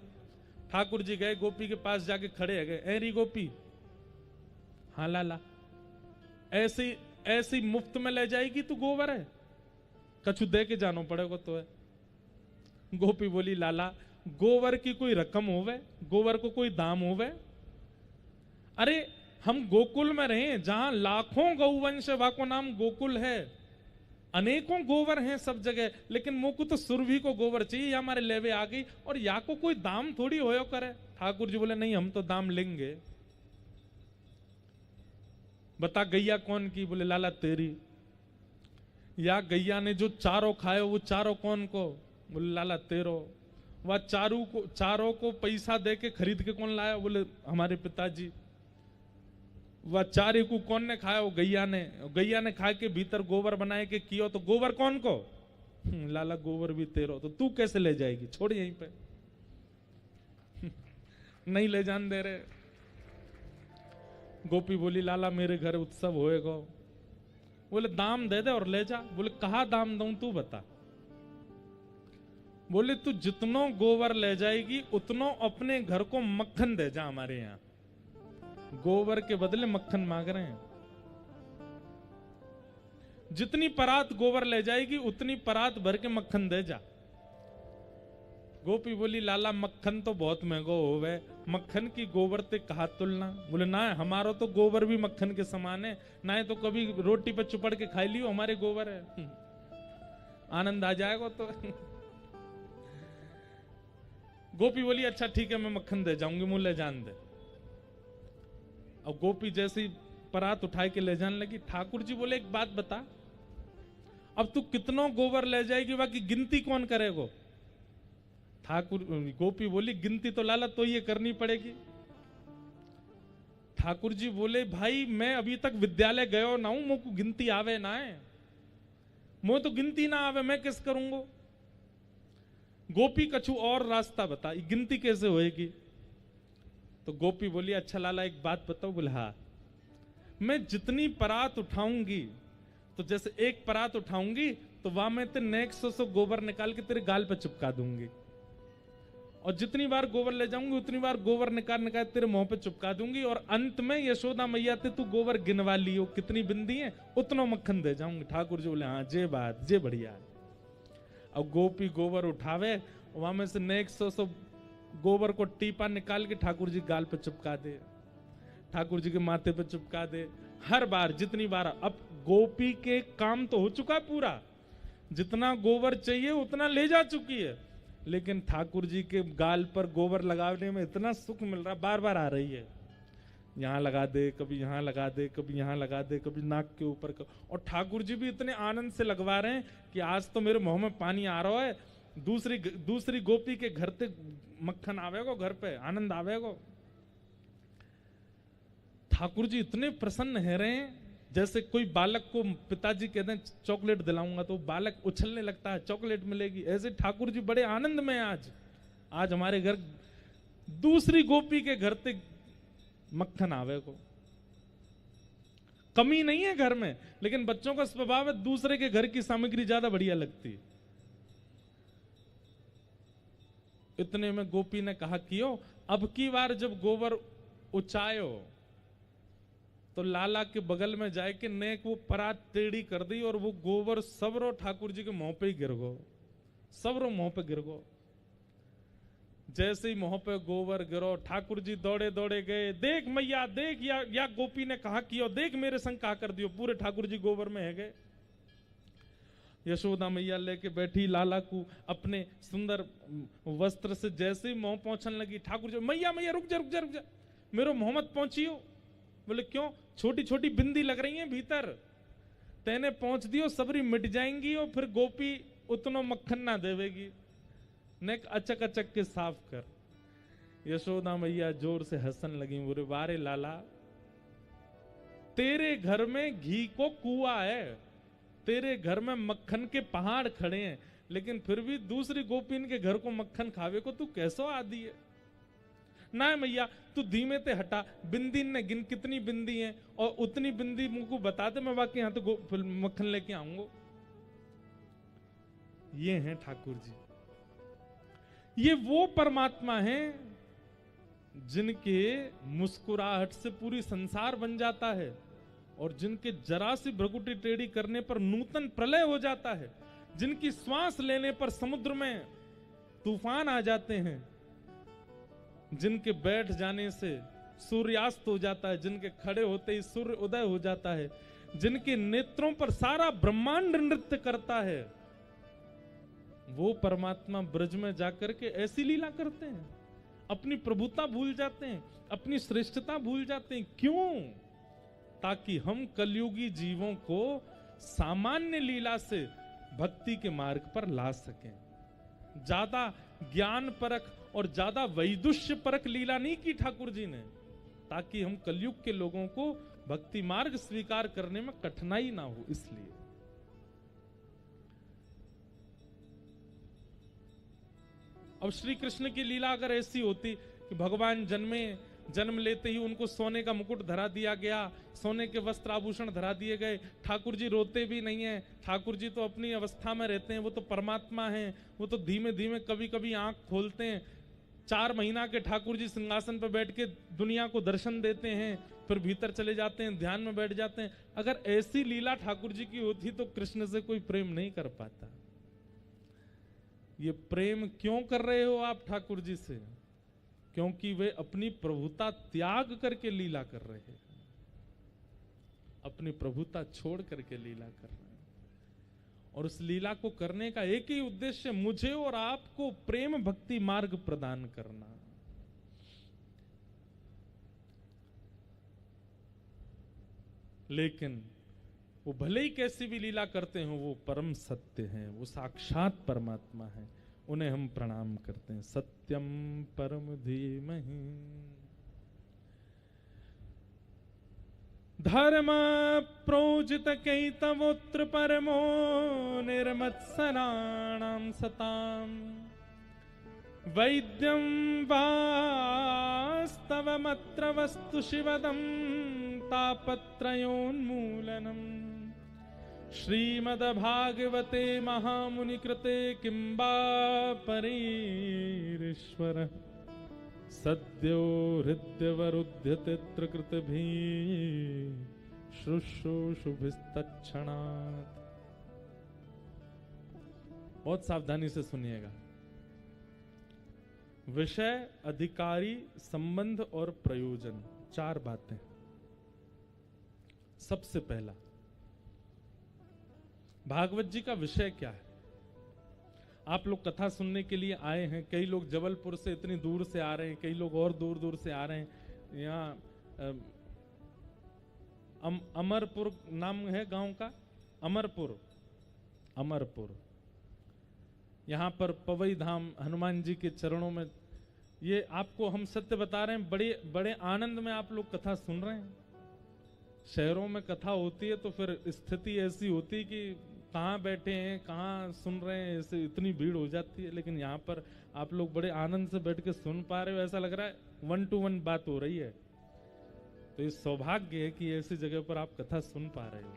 ठाकुर जी गए गोपी के पास, जाके खड़े है गए, एरी गोपी हाँ लाला ऐसी ऐसी मुफ्त में ले जाएगी तू गोबर है, कछु दे के जानो पड़ेगा तो है। गोपी बोली लाला गोबर की कोई रकम होवे, गोबर को कोई दाम होवे। अरे हम गोकुल में रहे जहां लाखों गौवंश है, वाको नाम गोकुल है, अनेकों गोबर हैं सब जगह, लेकिन मोको तो सुरभि को गोबर चाहिए, या हमारे लेवे आ गई, और या को कोई दाम थोड़ी होयो करे। ठाकुर जी बोले नहीं हम तो दाम लेंगे। बता गैया कौन की? बोले लाला तेरी। या गैया ने जो चारों खाए वो चारों कौन को? बोले लाला तेरो। वह चारों को पैसा दे के खरीद के कौन लाया? बोले हमारे पिताजी। वह चारे को कौन ने खाया? वो गैया ने। गैया ने खा के भीतर गोबर बनाए के कियो, तो गोबर कौन को? लाला गोबर भी तेरो। तो तू कैसे ले जाएगी? छोड़ यहीं पे। नहीं ले जान दे रहे। गोपी बोली लाला मेरे घर उत्सव होएगा। बोले दाम दे दे और ले जा। बोले कहा दाम दूं तू बता। बोले तू जितनो गोबर ले जाएगी उतनो अपने घर को मक्खन दे जा। हमारे यहाँ गोबर के बदले मक्खन मांग रहे हैं। जितनी परात गोबर ले जाएगी उतनी परात भर के मक्खन दे जा। गोपी बोली लाला मक्खन तो बहुत महंगा होवे, मक्खन की गोबर ते कहा तुलना। बोले ना हमारो तो गोबर भी मक्खन के समान है, ना तो कभी रोटी पे चुपड़ के खाई लियो, हमारे गोबर है। आनंद आ जाएगा तो। गोपी बोली अच्छा ठीक है मैं मक्खन दे जाऊंगी, मुझे जान दे। अब गोपी जैसी परात उठाए के ले जाने लगी। ठाकुर जी बोले एक बात बता, अब तू कितनों गोबर ले जाएगी, बाकी गिनती कौन करेगा? ठाकुर गोपी बोली गिनती तो लाला तो ये करनी पड़ेगी। ठाकुर जी बोले भाई मैं अभी तक विद्यालय गयो ना हूं, मुझको गिनती आवे ना है, मुझे तो गिनती ना आवे, मैं किस करूंगा? गोपी कछु और रास्ता बता, गिनती कैसे होएगी? तो गोपी बोली अच्छा लाला एक बात बताओ। बोले हाँ, मैं जितनी परात उठाऊंगी, तो जैसे एक परात उठाऊंगी तो वहां मैं तेरे नेक्स्ट 100 गोबर निकाल के तेरे गाल पे चिपका दूंगी, और जितनी बार गोबर ले जाऊंगी उतनी बार गोबर निकाल तेरे मुंह पे चिपका दूंगी, और अंत में यशोदा मैया ते तू गोबर गिनवा लियो कितनी बिंदी है, उतना मक्खन दे जाऊंगी। ठाकुर जी बोले हाँ जे बात जे बढ़िया है। अब गोपी गोबर उठावे, वहां में से नेक्स्ट 100 गोबर को टीपा निकाल के ठाकुर जी गाल पे चिपका दे, ठाकुर जी के माथे पे चिपका दे। हर बार जितनी बार, अब गोपी के काम तो हो चुका पूरा, जितना गोबर चाहिए उतना ले जा चुकी है, लेकिन ठाकुर जी के गाल पर गोबर लगाने में इतना सुख मिल रहा, बार बार आ रही है, यहाँ लगा दे, कभी यहाँ लगा दे, कभी यहाँ लगा दे, कभी नाक के ऊपर। और ठाकुर जी भी इतने आनंद से लगवा रहे हैं कि आज तो मेरे मुंह में पानी आ रहा है। दूसरी गोपी के घर से मक्खन आवेगो, घर पे आनंद आवेगो। ठाकुर जी इतने प्रसन्न है रहे हैं, जैसे कोई बालक को पिताजी कहते हैं चॉकलेट दिलाऊंगा तो बालक उछलने लगता है, चॉकलेट मिलेगी। ऐसे ठाकुर जी बड़े आनंद में आज हमारे घर दूसरी गोपी के घर से मक्खन आवे को। कमी नहीं है घर में, लेकिन बच्चों का स्वभाव है दूसरे के घर की सामग्री ज्यादा बढ़िया लगती है। इतने में गोपी ने कहा कियो अब की बार जब गोबर उचायो तो लाला के बगल में जाए के नेक वो परात टेढ़ी कर दी, और वो गोबर सबरो ठाकुर जी के मुंह पे ही गिर गो, सबरो मुंह पे गिर गो। जैसे ही मुंह पे गोबर गिरो, ठाकुर जी दौड़े दौड़े गए, देख मैया देख, या गोपी ने कहा कियो, देख मेरे संग कहा कर दियो, पूरे ठाकुर जी गोबर में है गए। यशोदा मैया लेके बैठी लाला को अपने सुंदर वस्त्र से, जैसे ही मुंह पहुंचने लगी, ठाकुर जी मैया मैया रुक जा रुक जा रुक जा, मेरे मुंह मत पहुंचियो। बोले क्यों? छोटी छोटी बिंदी लग रही है भीतर, तेने पहुंच दियो सबरी मिट जाएंगी और फिर गोपी उतनो मक्खन ना देवेगी, नेक अचक अचक के साफ कर। यशोदा मैया जोर से हंसन लगी, बोले वारे लाला, तेरे घर में घी को कुआं है, तेरे घर में मक्खन के पहाड़ खड़े हैं, लेकिन फिर भी दूसरी गोपीन के घर को मक्खन खावे को तू कैसो आदि है? ना मैया तू धीमे ते हटा, बिंदी ने गिन कितनी बिंदी है और उतनी बिंदी मुझको बता दे, मैं बाकी यहां तो मक्खन लेके आऊंगा। ये हैं ठाकुर जी, ये वो परमात्मा हैं जिनके मुस्कुराहट से पूरी संसार बन जाता है और जिनके जरा सी भ्रकुटी टेढ़ी करने पर नूतन प्रलय हो जाता है, जिनकी श्वास लेने पर समुद्र में तूफान आ जाते हैं, जिनके बैठ जाने से सूर्यास्त हो जाता है, जिनके खड़े होते ही सूर्य उदय हो जाता है, जिनके नेत्रों पर सारा ब्रह्मांड नृत्य करता है, वो परमात्मा ब्रज में जाकर के ऐसी लीला करते हैं, अपनी प्रभुता भूल जाते हैं, अपनी श्रेष्ठता भूल जाते हैं। क्यों? ताकि हम कलयुगी जीवों को सामान्य लीला से भक्ति के मार्ग पर ला सकें। ज्यादा ज्ञान परक और ज्यादा वैदुष्य परक लीला नहीं की ठाकुर जी ने, ताकि हम कलयुग के लोगों को भक्ति मार्ग स्वीकार करने में कठिनाई ना हो। इसलिए अब श्री कृष्ण की लीला अगर ऐसी होती कि भगवान जन्म लेते ही उनको सोने का मुकुट धरा दिया गया, सोने के वस्त्र आभूषण धरा दिए गए, ठाकुर जी रोते भी नहीं है, ठाकुर जी तो अपनी अवस्था में रहते हैं, वो तो परमात्मा हैं, वो तो धीमे धीमे कभी कभी आंख खोलते हैं। 4 महीना के ठाकुर जी सिंहासन पर बैठ के दुनिया को दर्शन देते हैं, फिर भीतर चले जाते हैं, ध्यान में बैठ जाते हैं। अगर ऐसी लीला ठाकुर जी की होती तो कृष्ण से कोई प्रेम नहीं कर पाता। ये प्रेम क्यों कर रहे हो आप ठाकुर जी से? क्योंकि वे अपनी प्रभुता त्याग करके लीला कर रहे हैं, अपनी प्रभुता छोड़ करके लीला कर रहे हैं, और उस लीला को करने का एक ही उद्देश्य, मुझे और आपको प्रेम भक्ति मार्ग प्रदान करना। लेकिन वो भले ही कैसी भी लीला करते हो, वो परम सत्य हैं, वो साक्षात परमात्मा हैं, उन्हें हम प्रणाम करते हैं। सत्यम परम धीमहि धर्म प्रोजित कैतवोत्र परमो निर्मत्सराणां सताम वैद्यं वास्तवमत्र वस्तु शिवदं तापत्रयोन्मूलनम् श्रीमद्भागवते महामुनि कृते किंबा परीरीश्वर सद्यो हृदयवरुध्यते कृतभिः शुश्रूषुभिस्तत्क्षणात्। बहुत सावधानी से सुनिएगा। विषय, अधिकारी, संबंध और प्रयोजन, 4 बातें। सबसे पहला, भागवत जी का विषय क्या है? आप लोग कथा सुनने के लिए आए हैं, कई लोग जबलपुर से इतनी दूर से आ रहे हैं, कई लोग और दूर दूर से आ रहे हैं। यहाँ अमरपुर नाम है गांव का, अमरपुर। यहाँ पर पवई धाम हनुमान जी के चरणों में, ये आपको हम सत्य बता रहे हैं, बड़े बड़े आनंद में आप लोग कथा सुन रहे हैं। शहरों में कथा होती है तो फिर स्थिति ऐसी होती है कि कहाँ बैठे हैं, कहाँ सुन रहे हैं, ऐसे इतनी भीड़ हो जाती है। लेकिन यहाँ पर आप लोग बड़े आनंद से बैठ के सुन पा रहे हो, ऐसा लग रहा है 1 to 1 बात हो रही है। तो ये सौभाग्य है कि ऐसी जगह पर आप कथा सुन पा रहे हो।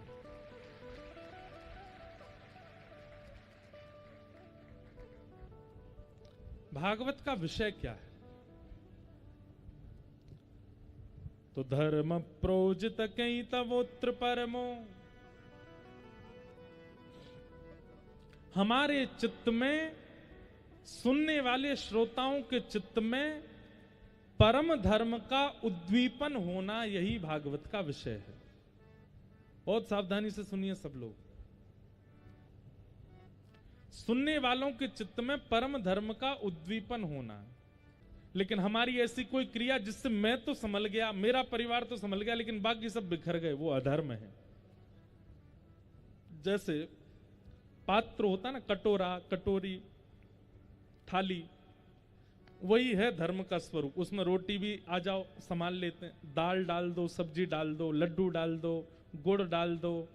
भागवत का विषय क्या है? तो धर्म प्रोजित कैतवोत्र परमो, हमारे चित्त में सुनने वाले श्रोताओं के चित्त में परम धर्म का उद्दीपन होना, यही भागवत का विषय है। बहुत सावधानी से सुनिए सब लोग। सुनने वालों के चित्त में परम धर्म का उद्दीपन होना, लेकिन हमारी ऐसी कोई क्रिया जिससे मैं तो संभल गया, मेरा परिवार तो संभल गया, लेकिन बाकी सब बिखर गए, वो अधर्म है। जैसे पात्र होता ना, कटोरा, कटोरी, थाली, वही है धर्म का स्वरूप। उसमें रोटी भी आ जाओ संभाल लेते हैं, दाल डाल दो, सब्जी डाल दो, लड्डू डाल दो, गुड़ डाल दो,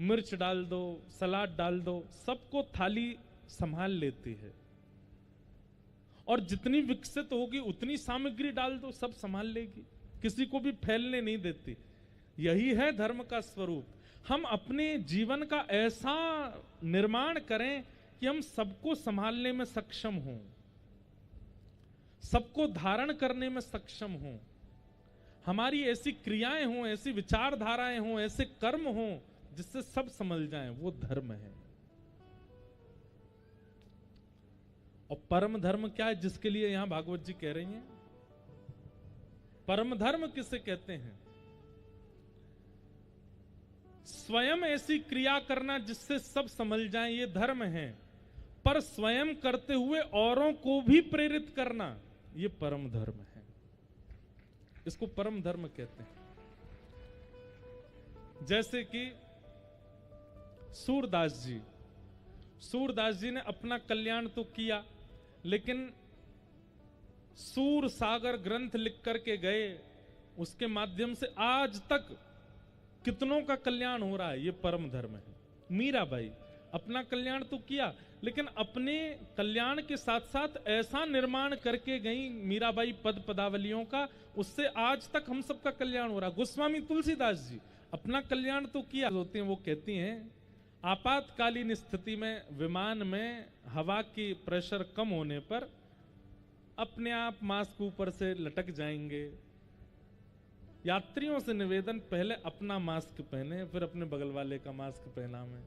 मिर्च डाल दो, सलाद डाल दो, सबको थाली संभाल लेती है। और जितनी विकसित होगी उतनी सामग्री डाल दो, सब संभाल लेगी, किसी को भी फैलने नहीं देती। यही है धर्म का स्वरूप। हम अपने जीवन का ऐसा निर्माण करें कि हम सबको संभालने में सक्षम हों, सबको धारण करने में सक्षम हों। हमारी ऐसी क्रियाएं हों, ऐसी विचारधाराएं हों, ऐसे कर्म हों जिससे सब समझ जाएं, वो धर्म है। और परम धर्म क्या है जिसके लिए यहां भागवत जी कह रही हैं? परम धर्म किसे कहते हैं? स्वयं ऐसी क्रिया करना जिससे सब समझ जाएं, ये धर्म है। पर स्वयं करते हुए औरों को भी प्रेरित करना, ये परम धर्म है। इसको परम धर्म कहते हैं। जैसे कि सूरदास जी ने अपना कल्याण तो किया, लेकिन सूर सागर ग्रंथ लिख करके गए, उसके माध्यम से आज तक कितनों का कल्याण हो रहा है, ये परम धर्म है। मीराबाई अपना कल्याण तो किया, लेकिन अपने कल्याण के साथ साथ ऐसा निर्माण करके गई मीराबाई पद पदावलियों का, उससे आज तक हम सबका कल्याण हो रहा। गोस्वामी तुलसीदास जी अपना कल्याण तो किया। होते हैं वो कहती हैं, आपातकालीन स्थिति में विमान में हवा की प्रेशर कम होने पर अपने आप मास्क ऊपर से लटक जाएंगे। यात्रियों से निवेदन, पहले अपना मास्क पहने, फिर अपने बगल वाले का मास्क पहना में।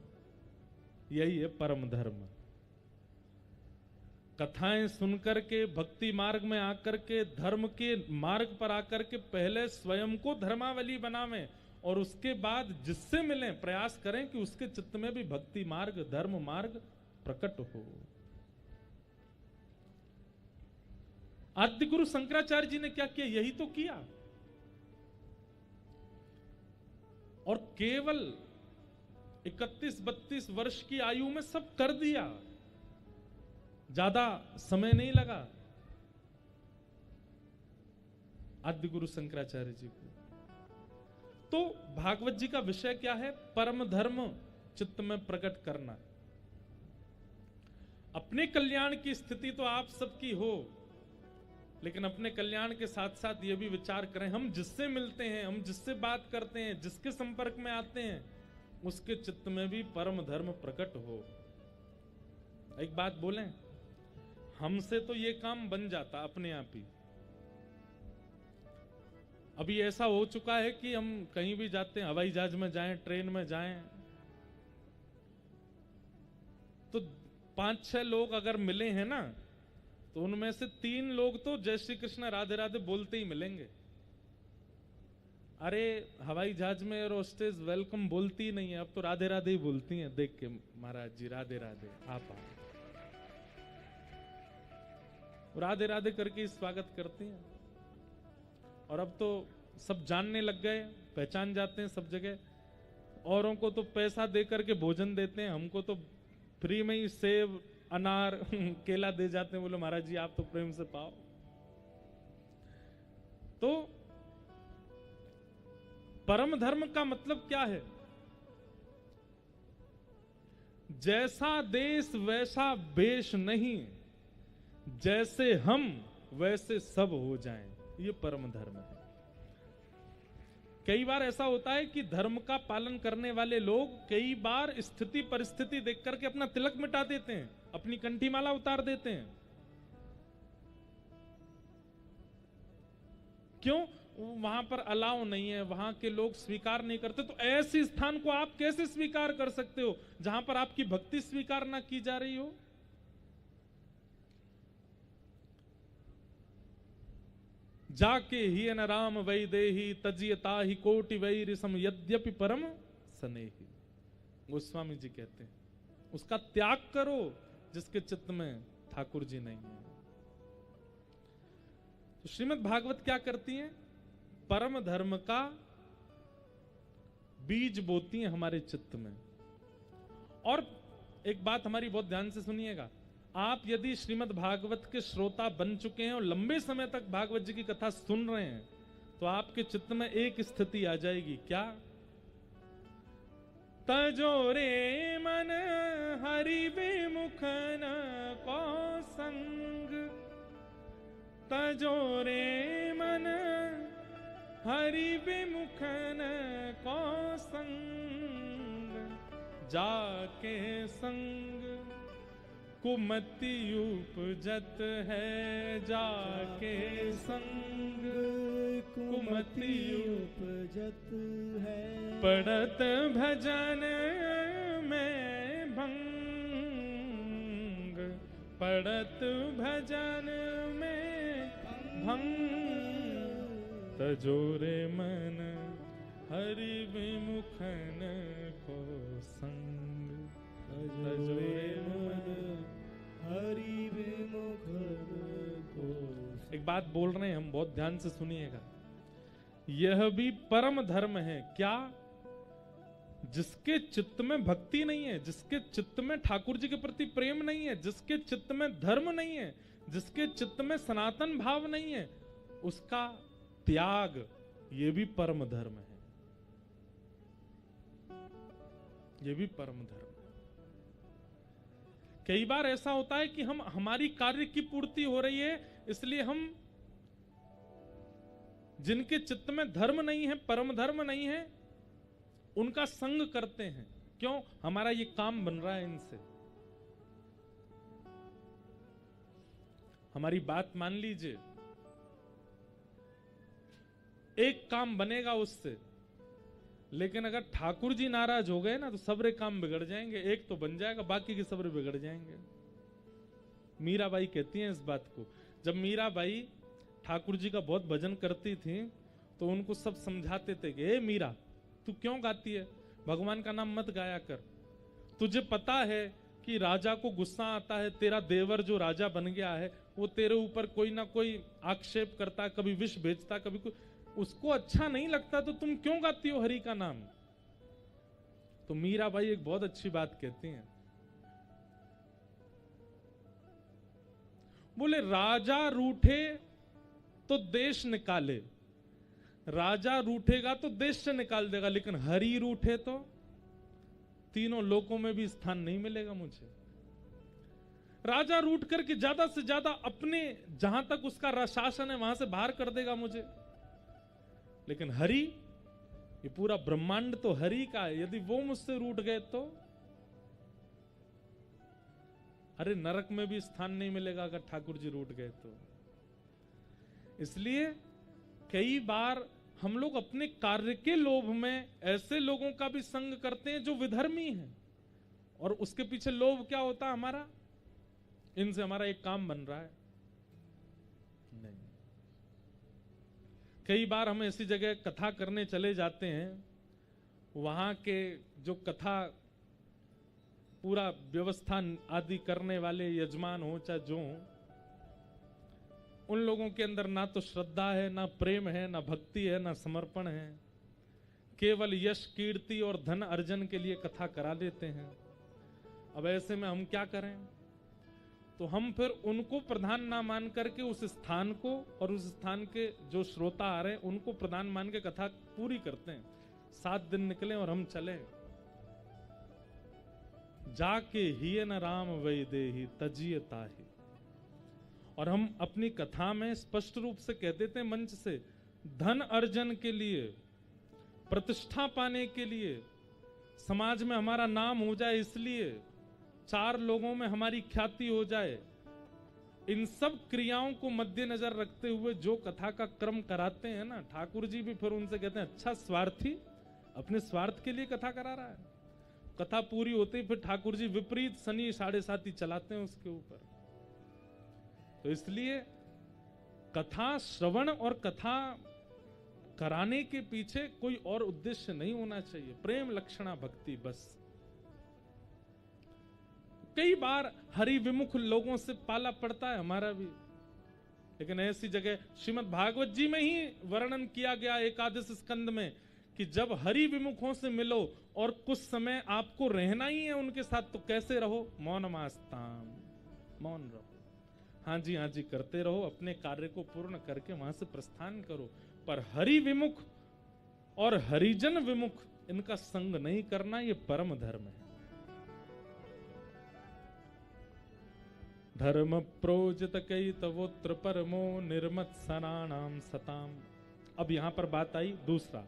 यही है परम धर्म। कथाएं सुनकर के, भक्ति मार्ग में आकर के, धर्म के मार्ग पर आकर के पहले स्वयं को धर्मावली बनावें, और उसके बाद जिससे मिलें प्रयास करें कि उसके चित्त में भी भक्ति मार्ग, धर्म मार्ग प्रकट हो। आद्य गुरु शंकराचार्य जी ने क्या किया? यही तो किया। और केवल 31-32 वर्ष की आयु में सब कर दिया, ज्यादा समय नहीं लगा आद्य गुरु शंकराचार्य जी को। तो भागवत जी का विषय क्या है? परम धर्म चित्त में प्रकट करना। अपने कल्याण की स्थिति तो आप सबकी हो, लेकिन अपने कल्याण के साथ साथ ये भी विचार करें, हम जिससे मिलते हैं, हम जिससे बात करते हैं, जिसके संपर्क में आते हैं, उसके चित्त में भी परम धर्म प्रकट हो। एक बात बोलें, हमसे तो ये काम बन जाता अपने आप ही। अभी ऐसा हो चुका है कि हम कहीं भी जाते हैं, हवाई जहाज में जाएं, ट्रेन में जाएं, तो 5-6 लोग अगर मिले हैं ना, तो उनमें से 3 लोग तो जय श्री कृष्ण राधे राधे बोलते ही मिलेंगे। अरे हवाई जहाज में एयर होस्टेस वेलकम बोलती ही नहीं है, अब तो राधे राधे ही बोलती हैं। देख के महाराज जी राधे राधे, आप राधे राधे करके ही स्वागत करती हैं। और अब तो सब जानने लग गए, पहचान जाते हैं सब जगह। औरों को तो पैसा दे करके भोजन देते हैं, हमको तो फ्री में ही सेब, अनार, केला दे जाते हैं। बोलो महाराज जी आप तो प्रेम से पाओ। तो परम धर्म का मतलब क्या है? जैसा देश वैसा वेश नहीं, जैसे हम वैसे सब हो जाएं, ये परम धर्म है। कई बार ऐसा होता है कि धर्म का पालन करने वाले लोग कई बार स्थिति परिस्थिति देख करके अपना तिलक मिटा देते हैं, अपनी कंठी माला उतार देते हैं। क्यों? वहां पर अलाउ नहीं है, वहां के लोग स्वीकार नहीं करते। तो ऐसे स्थान को आप कैसे स्वीकार कर सकते हो जहां पर आपकी भक्ति स्वीकार ना की जा रही हो? जाके ही न राम वै देही तजियता ही कोटि वैर सम यद्यपि परम स्नेही। गोस्वामी जी कहते हैं उसका त्याग करो जिसके चित्त में ठाकुर जी नहीं है। तो श्रीमद् भागवत क्या करती है? परम धर्म का बीज बोती है हमारे चित्त में। और एक बात हमारी बहुत ध्यान से सुनिएगा, आप यदि श्रीमद् भागवत के श्रोता बन चुके हैं और लंबे समय तक भागवत जी की कथा सुन रहे हैं, तो आपके चित्त में एक स्थिति आ जाएगी, क्या? तजो रे मन हरि विमुख न को संग, तजो रे मन हरि विमुख न को संग, जाके संग कुमति उपजत है, जाके संग कुमति उपजत है, पढ़त भजन में भंग, पढ़त भजन में भंग, तजोरे मन हरि विमुख न को संग, तजोरे मन हरि विमुख को। एक बात बोल रहे हैं हम, बहुत ध्यान से सुनिएगा, यह भी परम धर्म है। क्या? जिसके चित्त में भक्ति नहीं है, जिसके चित्त में ठाकुर जी के प्रति प्रेम नहीं है, जिसके चित्त में धर्म नहीं है, जिसके चित्त में सनातन भाव नहीं है, उसका त्याग ये भी परम धर्म है। ये भी परम धर्म है। कई बार ऐसा होता है कि हमारी कार्य की पूर्ति हो रही है, इसलिए हम जिनके चित्त में धर्म नहीं है, परम धर्म नहीं है, उनका संग करते हैं। क्यों? हमारा ये काम बन रहा है इनसे। हमारी बात मान लीजिए, एक काम बनेगा उससे, लेकिन अगर ठाकुर जी नाराज हो गए ना तो सबरे काम बिगड़ जाएंगे। एक तो बन जाएगा, बाकी के सबरे बिगड़ जाएंगे। मीराबाई कहती हैं इस बात को। जब मीराबाई ठाकुर जी का बहुत भजन करती थी तो उनको सब समझाते थे कि ए मीरा, तू क्यों गाती है? भगवान का नाम मत गाया कर। तुझे पता है कि राजा को गुस्सा आता है, तेरा देवर जो राजा बन गया है वो तेरे ऊपर कोई ना कोई आक्षेप करता, कभी विष भेजता, कभी कोई, उसको अच्छा नहीं लगता, तो तुम क्यों गाती हो हरि का नाम? तो मीराबाई एक बहुत अच्छी बात कहती हैं, बोले राजा रूठे तो देश निकाले, राजा रूठेगा तो देश से निकाल देगा, लेकिन हरि रूठे तो तीनों लोकों में भी स्थान नहीं मिलेगा मुझे। राजा रूठ करके ज्यादा से ज्यादा अपने जहां तक उसका शासन है वहां से बाहर कर देगा मुझे, लेकिन हरि, ये पूरा ब्रह्मांड तो हरि का है, यदि वो मुझसे रूठ गए तो अरे नरक में भी स्थान नहीं मिलेगा अगर ठाकुर जी रूठ गए तो। इसलिए कई बार हम लोग अपने कार्य के लोभ में ऐसे लोगों का भी संग करते हैं जो विधर्मी हैं, और उसके पीछे लोभ क्या होता है हमारा? इनसे हमारा एक काम बन रहा है। नहीं, कई बार हम ऐसी जगह कथा करने चले जाते हैं, वहां के जो कथा पूरा व्यवस्था आदि करने वाले यजमान हो चाहे जो हो, उन लोगों के अंदर ना तो श्रद्धा है, ना प्रेम है, ना भक्ति है, ना समर्पण है। केवल यश कीर्ति और धन अर्जन के लिए कथा करा देते हैं। अब ऐसे में हम क्या करें? तो हम फिर उनको प्रधान ना मान करके उस स्थान को और उस स्थान के जो श्रोता आ रहे हैं उनको प्रधान मान के कथा पूरी करते हैं। 7 दिन निकले और हम चले। जाके ही न राम वै देही तजियता ही। और हम अपनी कथा में स्पष्ट रूप से कह देते हैं मंच से, धन अर्जन के लिए, प्रतिष्ठा पाने के लिए, समाज में हमारा नाम हो जाए, इसलिए 4 लोगों में हमारी ख्याति हो जाए, इन सब क्रियाओं को मद्देनजर रखते हुए जो कथा का क्रम कराते हैं ना, ठाकुर जी भी फिर उनसे कहते हैं अच्छा स्वार्थी, अपने स्वार्थ के लिए कथा करा रहा है। कथा पूरी होती फिर ठाकुर जी विपरीत शनि 7.5 चलाते हैं उसके ऊपर। तो इसलिए कथा श्रवण और कथा कराने के पीछे कोई और उद्देश्य नहीं होना चाहिए। प्रेम लक्षणा भक्ति बस। कई बार हरि विमुख लोगों से पाला पड़ता है हमारा भी, लेकिन ऐसी जगह श्रीमद् भागवत जी में ही वर्णन किया गया एकादश स्कंद में कि जब हरि विमुखों से मिलो और कुछ समय आपको रहना ही है उनके साथ, तो कैसे रहो? मौनमास्ताम, मौन रहो, हाँ जी करते रहो, अपने कार्य को पूर्ण करके वहां से प्रस्थान करो। पर हरि विमुख और हरिजन विमुख इनका संग नहीं करना, ये परम धर्म है। धर्म प्रोजित कई तवोत्र परमो निर्मत्सराणाम सताम। अब यहां पर बात आई दूसरा,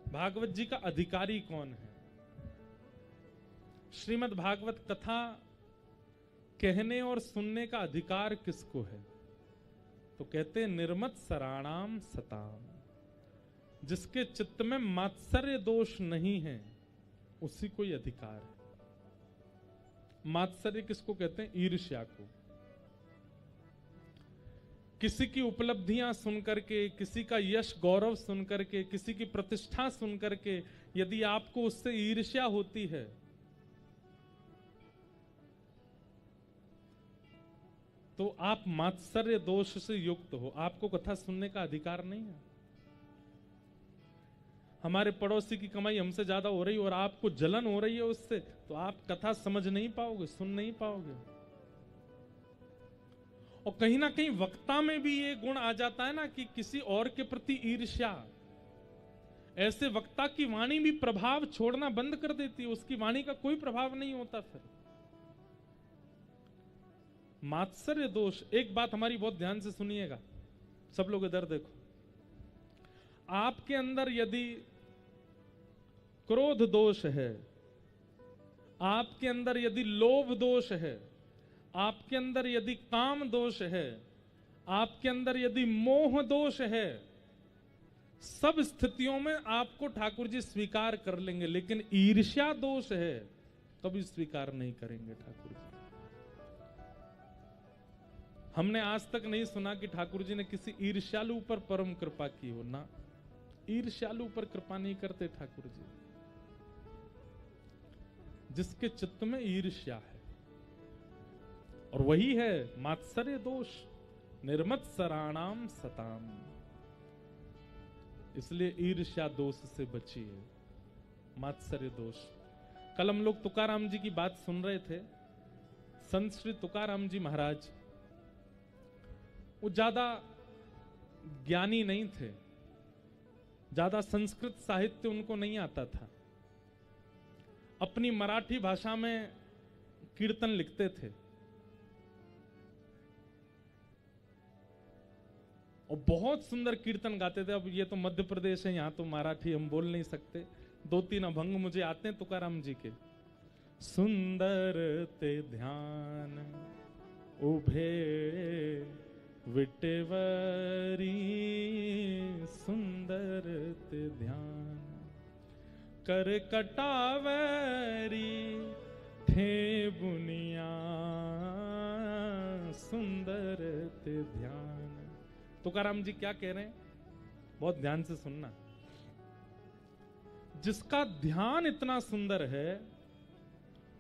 भागवत जी का अधिकारी कौन है? श्रीमद् भागवत कथा कहने और सुनने का अधिकार किसको है? तो कहते हैं निर्मत्सराणाम सताम, जिसके चित्त में मात्सर्य दोष नहीं है उसी को ही अधिकार है। मात्सर्य किसको कहते हैं? ईर्ष्या को। किसी की उपलब्धियां सुनकर के, किसी का यश गौरव सुनकर के, किसी की प्रतिष्ठा सुनकर के यदि आपको उससे ईर्ष्या होती है तो आप मात्सर्य दोष से युक्त हो, आपको कथा सुनने का अधिकार नहीं है। हमारे पड़ोसी की कमाई हमसे ज्यादा हो रही और आपको जलन हो रही है उससे, तो आप कथा समझ नहीं पाओगे, सुन नहीं पाओगे। और कहीं ना कहीं वक्ता में भी ये गुण आ जाता है ना कि किसी और के प्रति ईर्ष्या, ऐसे वक्ता की वाणी भी प्रभाव छोड़ना बंद कर देती है, उसकी वाणी का कोई प्रभाव नहीं होता फिर। मात्सर्य दोष, एक बात हमारी बहुत ध्यान से सुनिएगा सब लोग, इधर देखो। आपके अंदर यदि क्रोध दोष है, आपके अंदर यदि लोभ दोष है, आपके अंदर यदि काम दोष है, आपके अंदर यदि मोह दोष है, सब स्थितियों में आपको ठाकुर जी स्वीकार कर लेंगे, लेकिन ईर्ष्या दोष है कभी स्वीकार नहीं करेंगे ठाकुर जी। हमने आज तक नहीं सुना कि ठाकुर जी ने किसी ईर्ष्यालु पर परम कृपा की हो ना, ईर्ष्यालु पर कृपा नहीं करते ठाकुर जी। जिसके चित्त में ईर्ष्या है, और वही है मात्सर्य दोष, निर्मत्सराणाम सताम। इसलिए ईर्ष्या दोष से बचिए, मात्सर्य दोष। कल हम लोग तुकाराम जी की बात सुन रहे थे। संत श्री तुकाराम जी महाराज वो ज्यादा ज्ञानी नहीं थे, ज्यादा संस्कृत साहित्य उनको नहीं आता था। अपनी मराठी भाषा में कीर्तन लिखते थे और बहुत सुंदर कीर्तन गाते थे। अब ये तो मध्य प्रदेश है, यहां तो मराठी हम बोल नहीं सकते, 2-3 अभंग मुझे आते हैं तुकाराम जी के। सुंदर ते ध्यान उभे विटेवरी, सुंदर ते ध्यान कर कटावरी थे बुनिया, सुंदर ते ध्यान। तुकाराम जी क्या कह रहे हैं, बहुत ध्यान से सुनना। जिसका ध्यान इतना सुंदर है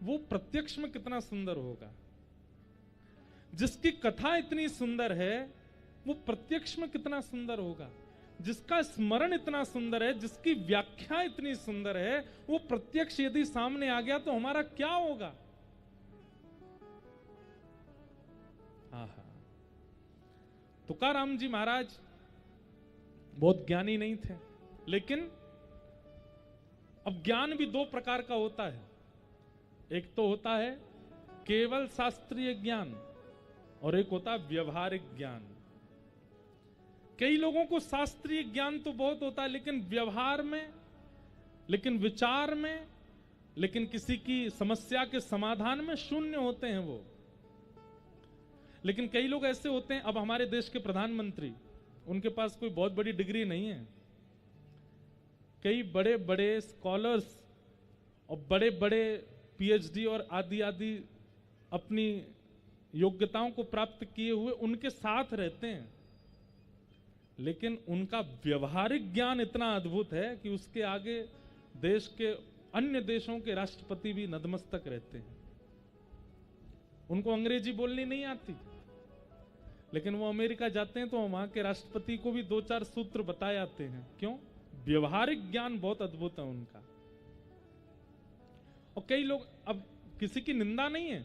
वो प्रत्यक्ष में कितना सुंदर होगा। जिसकी कथा इतनी सुंदर है वो प्रत्यक्ष में कितना सुंदर होगा। जिसका स्मरण इतना सुंदर है, जिसकी व्याख्या इतनी सुंदर है, वो प्रत्यक्ष यदि सामने आ गया तो हमारा क्या होगा। आहा, तुकाराम जी महाराज बहुत ज्ञानी नहीं थे, लेकिन अब ज्ञान भी 2 प्रकार का होता है। एक तो होता है केवल शास्त्रीय ज्ञान और एक होता है व्यवहारिक ज्ञान। कई लोगों को शास्त्रीय ज्ञान तो बहुत होता है, लेकिन व्यवहार में, लेकिन विचार में, लेकिन किसी की समस्या के समाधान में शून्य होते हैं वो। लेकिन कई लोग ऐसे होते हैं, अब हमारे देश के प्रधानमंत्री, उनके पास कोई बहुत बड़ी डिग्री नहीं है। कई बड़े बड़े स्कॉलर्स और बड़े बड़े पीएचडी और आदि आदि अपनी योग्यताओं को प्राप्त किए हुए उनके साथ रहते हैं, लेकिन उनका व्यवहारिक ज्ञान इतना अद्भुत है कि उसके आगे देश के अन्य देशों के राष्ट्रपति भी नतमस्तक रहते हैं। उनको अंग्रेजी बोलनी नहीं आती, लेकिन वो अमेरिका जाते हैं तो वहां के राष्ट्रपति को भी 2-4 सूत्र बताए आते हैं। क्यों? व्यवहारिक ज्ञान बहुत अद्भुत है उनका। और कई लोग, अब किसी की निंदा नहीं है,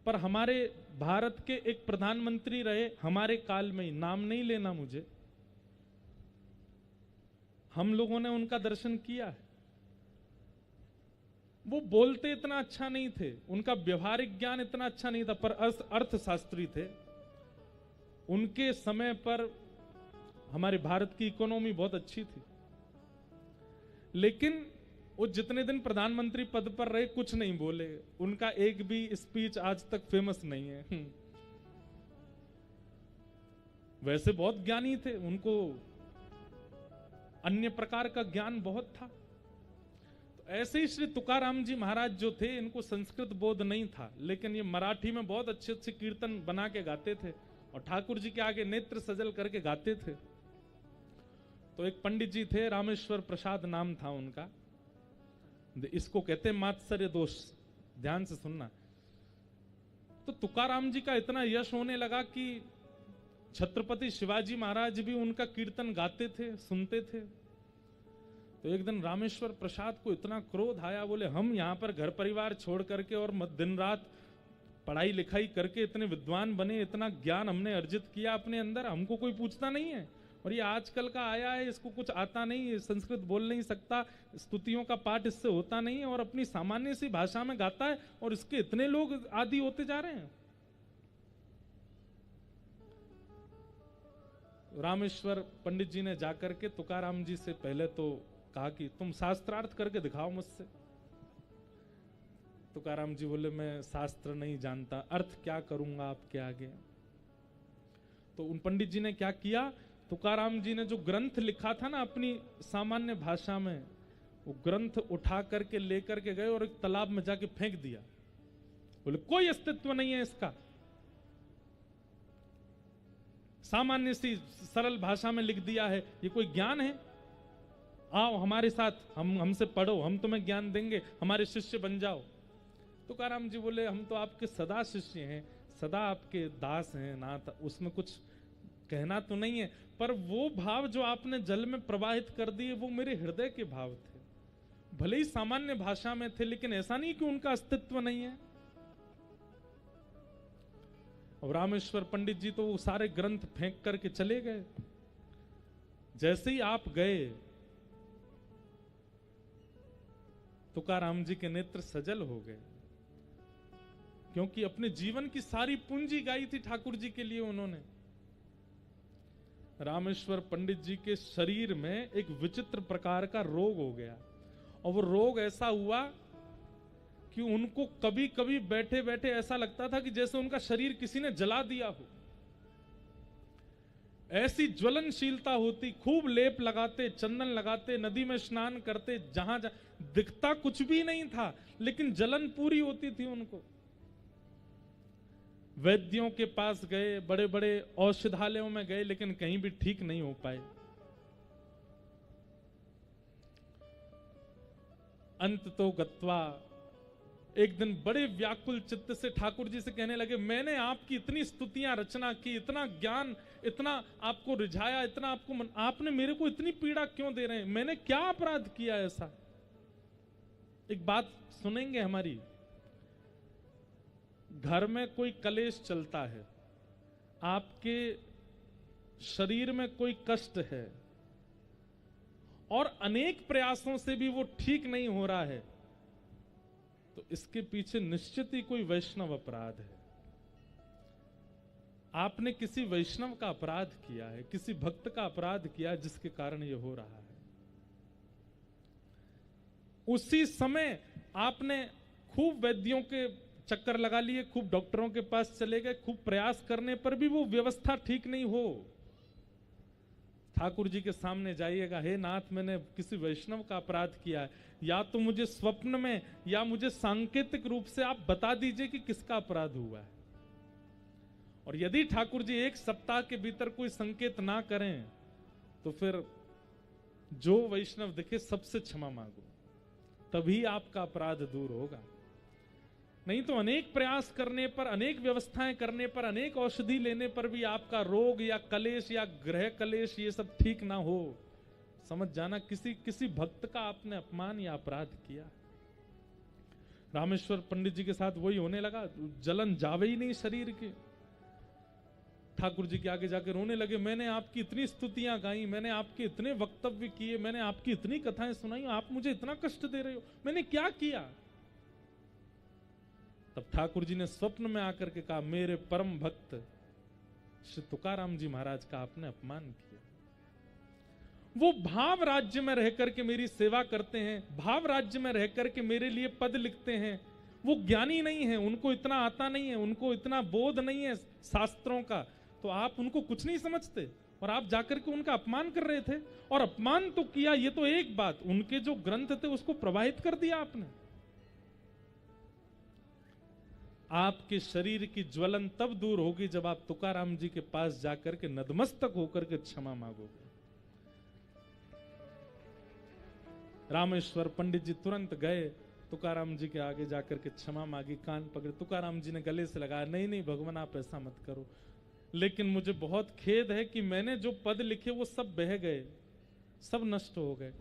पर हमारे भारत के एक प्रधानमंत्री रहे हमारे काल में ही, नाम नहीं लेना मुझे, हम लोगों ने उनका दर्शन किया है। वो बोलते इतना अच्छा नहीं थे, उनका व्यवहारिक ज्ञान इतना अच्छा नहीं था, पर अर्थशास्त्री थे। उनके समय पर हमारे भारत की इकोनॉमी बहुत अच्छी थी, लेकिन वो जितने दिन प्रधानमंत्री पद पर रहे कुछ नहीं बोले। उनका एक भी स्पीच आज तक फेमस नहीं है। वैसे बहुत ज्ञानी थे, उनको अन्य प्रकार का ज्ञान बहुत था। तो ऐसे ही श्री तुकाराम जी महाराज जो थे, इनको संस्कृत बोध नहीं था, लेकिन ये मराठी में बहुत अच्छे अच्छे कीर्तन बना के गाते थे और ठाकुर जी के आगे नेत्र सजल करके गाते थे। तो एक पंडित जी थे, रामेश्वर प्रसाद नाम था उनका, इसको कहते हैं मात्सर्य दोष, ध्यान से सुनना। तो तुकाराम जी का इतना यश होने लगा कि छत्रपति शिवाजी महाराज भी उनका कीर्तन गाते थे, सुनते थे। तो एक दिन रामेश्वर प्रसाद को इतना क्रोध आया, बोले हम यहां पर घर परिवार छोड़ करके और दिन रात पढ़ाई लिखाई करके इतने विद्वान बने, इतना ज्ञान हमने अर्जित किया अपने अंदर, हमको कोई पूछता नहीं है। और ये आजकल का आया है, इसको कुछ आता नहीं, संस्कृत बोल नहीं सकता, स्तुतियों का पाठ इससे होता नहीं है, और अपनी सामान्य सी भाषा में गाता है, और इसके इतने लोग आदी होते जा रहे हैं। रामेश्वर पंडित जी ने जाकर के तुकाराम जी से पहले तो कहा कि तुम शास्त्रार्थ करके दिखाओ मुझसे। तुकाराम जी बोले मैं शास्त्र नहीं जानता, अर्थ क्या करूंगा आपके आगे। तो उन पंडित जी ने क्या किया, तुकाराम जी ने जो ग्रंथ लिखा था ना अपनी सामान्य भाषा में, वो ग्रंथ उठा करके लेकर के गए और एक तालाब में जाके फेंक दिया। बोले कोई अस्तित्व नहीं है इसका, सामान्य सी सरल भाषा में लिख दिया है, ये कोई ज्ञान है? आओ हमारे साथ, हमसे पढ़ो, हम तुम्हें ज्ञान देंगे, हमारे शिष्य बन जाओ। तुकाराम जी बोले हम तो आपके सदा शिष्य हैं, सदा आपके दास हैं नाथ, उसमें कुछ कहना तो नहीं है, पर वो भाव जो आपने जल में प्रवाहित कर दिए वो मेरे हृदय के भाव थे। भले ही सामान्य भाषा में थे, लेकिन ऐसा नहीं कि उनका अस्तित्व नहीं है। और रामेश्वर पंडित जी तो वो सारे ग्रंथ फेंक करके चले गए। जैसे ही आप गए, तुकाराम जी के नेत्र सजल हो गए, क्योंकि अपने जीवन की सारी पूंजी गाई थी ठाकुर जी के लिए उन्होंने। रामेश्वर पंडित जी के शरीर में एक विचित्र प्रकार का रोग हो गया, और वो रोग ऐसा हुआ कि उनको कभी कभी बैठे बैठे ऐसा लगता था कि जैसे उनका शरीर किसी ने जला दिया हो। ऐसी ज्वलनशीलता होती, खूब लेप लगाते, चंदन लगाते, नदी में स्नान करते, जहां दिखता कुछ भी नहीं था, लेकिन जलन पूरी होती थी उनको। वैद्यों के पास गए, बड़े बड़े औषधालयों में गए, लेकिन कहीं भी ठीक नहीं हो पाए। अंत तो गत्वा एक दिन बड़े व्याकुल चित्त से ठाकुर जी से कहने लगे, मैंने आपकी इतनी स्तुतियां रचना की, इतना ज्ञान, इतना आपको रिझाया, इतना आपने मेरे को इतनी पीड़ा क्यों दे रहे हैं? मैंने क्या अपराध किया ऐसा? एक बात सुनेंगे हमारी, घर में कोई कलेश चलता है, आपके शरीर में कोई कष्ट है और अनेक प्रयासों से भी वो ठीक नहीं हो रहा है, तो इसके पीछे निश्चित ही कोई वैष्णव अपराध है। आपने किसी वैष्णव का अपराध किया है, किसी भक्त का अपराध किया है, जिसके कारण ये हो रहा है। उसी समय आपने खूब वैद्यों के चक्कर लगा लिए, खूब डॉक्टरों के पास चले गए, खूब प्रयास करने पर भी वो व्यवस्था ठीक नहीं हो। ठाकुर जी के सामने जाइएगा, हे नाथ मैंने किसी वैष्णव का अपराध किया है, या तो मुझे स्वप्न में या मुझे सांकेतिक रूप से आप बता दीजिए कि किसका अपराध हुआ है। और यदि ठाकुर जी 1 सप्ताह के भीतर कोई संकेत ना करें तो फिर जो वैष्णव दिखे सबसे क्षमा मांगो, तभी आपका अपराध दूर होगा। नहीं तो अनेक प्रयास करने पर, अनेक व्यवस्थाएं करने पर, अनेक औषधि लेने पर भी आपका रोग या कलेश या ग्रह कलेश ये सब ठीक ना हो, समझ जाना किसी भक्त का आपने अपमान या अपराध किया। रामेश्वर पंडित जी के साथ वही होने लगा, जलन जावे ही नहीं शरीर के। ठाकुर जी के आगे जाके रोने लगे, मैंने आपकी इतनी स्तुतियां गाई, मैंने आपके इतने वक्तव्य किए, मैंने आपकी इतनी कथाएं सुनाई, आप मुझे इतना कष्ट दे रहे हो, मैंने क्या किया? तब ठाकुर जी ने स्वप्न में आकर के कहा, मेरे परम भक्त श्री तुकाराम जी महाराज का आपने अपमान किया। वो भाव राज्य में रह करके मेरी सेवा करते हैं, भाव राज्य में रह करके मेरे लिए पद लिखते हैं। वो ज्ञानी नहीं है, उनको इतना आता नहीं है, उनको इतना बोध नहीं है शास्त्रों का, तो आप उनको कुछ नहीं समझते और आप जाकर के उनका अपमान कर रहे थे। और अपमान तो किया, ये तो एक बात, उनके जो ग्रंथ थे उसको प्रवाहित कर दिया आपने। आपके शरीर की ज्वलन तब दूर होगी जब आप तुकाराम जी के पास जाकर के नतमस्तक होकर के क्षमा मांगोगे। रामेश्वर पंडित जी तुरंत गए, तुकाराम जी के आगे जाकर के क्षमा मांगी, कान पकड़े। तुकाराम जी ने गले से लगाया, नहीं नहीं भगवान आप ऐसा मत करो, लेकिन मुझे बहुत खेद है कि मैंने जो पद लिखे वो सब बह गए, सब नष्ट हो गए।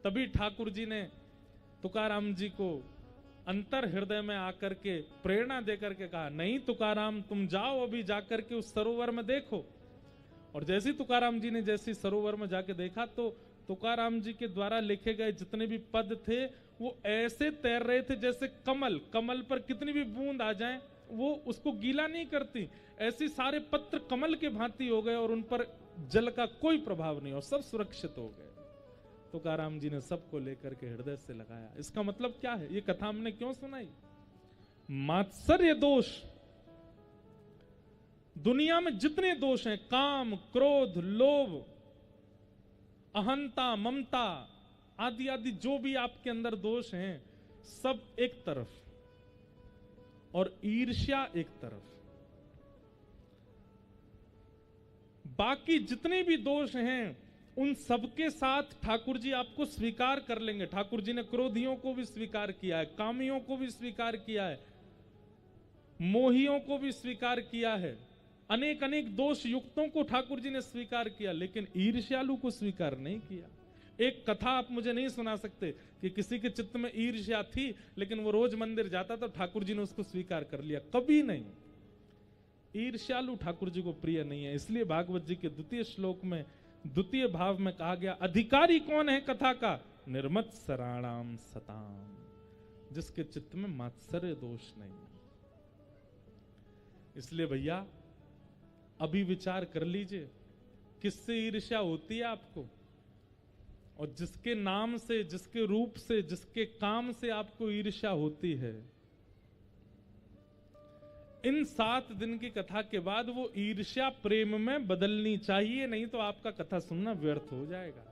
तभी ठाकुर जी ने तुकाराम जी को अंतर हृदय में आकर के प्रेरणा देकर के कहा, नहीं तुकाराम तुम जाओ अभी जाकर के उस सरोवर में देखो। और जैसे तुकाराम जी ने जैसे सरोवर में जाके देखा तो तुकाराम जी के द्वारा लिखे गए जितने भी पद थे वो ऐसे तैर रहे थे जैसे कमल पर कितनी भी बूंद आ जाए वो उसको गीला नहीं करती, ऐसे सारे पत्र कमल के भांति हो गए और उन पर जल का कोई प्रभाव नहीं और सब सुरक्षित हो गए। तुकाराम जी ने सबको लेकर के हृदय से लगाया। इसका मतलब क्या है, ये कथा हमने क्यों सुनाई? मात्सर्य दोष, दुनिया में जितने दोष हैं, काम, क्रोध, लोभ, अहंता, ममता आदि आदि जो भी आपके अंदर दोष हैं, सब एक तरफ और ईर्ष्या एक तरफ। बाकी जितने भी दोष हैं उन सबके साथ ठाकुर जी आपको स्वीकार कर लेंगे। ठाकुर जी ने क्रोधियों को भी स्वीकार किया है, कामियों को भी स्वीकार किया है, मोहियों को भी स्वीकार किया है, अनेक अनेक दोष युक्तों को ठाकुर जी ने स्वीकार किया, लेकिन ईर्ष्यालु को स्वीकार नहीं किया। एक कथा आप मुझे नहीं सुना सकते कि किसी के चित्त में ईर्ष्या थी लेकिन वो रोज मंदिर जाता तो ठाकुर जी ने उसको स्वीकार कर लिया, कभी नहीं। ईर्ष्यालु ठाकुर जी को प्रिय नहीं है। इसलिए भागवत जी के द्वितीय श्लोक में द्वितीय भाव में कहा गया, अधिकारी कौन है कथा का? निर्मत्सराणाम सताम, जिसके चित्त में मात्सर्य दोष नहीं। इसलिए भैया अभी विचार कर लीजिए किससे ईर्ष्या होती है आपको, और जिसके नाम से, जिसके रूप से, जिसके काम से आपको ईर्ष्या होती है, इन 7 दिन की कथा के बाद वो ईर्ष्या प्रेम में बदलनी चाहिए, नहीं तो आपका कथा सुनना व्यर्थ हो जाएगा।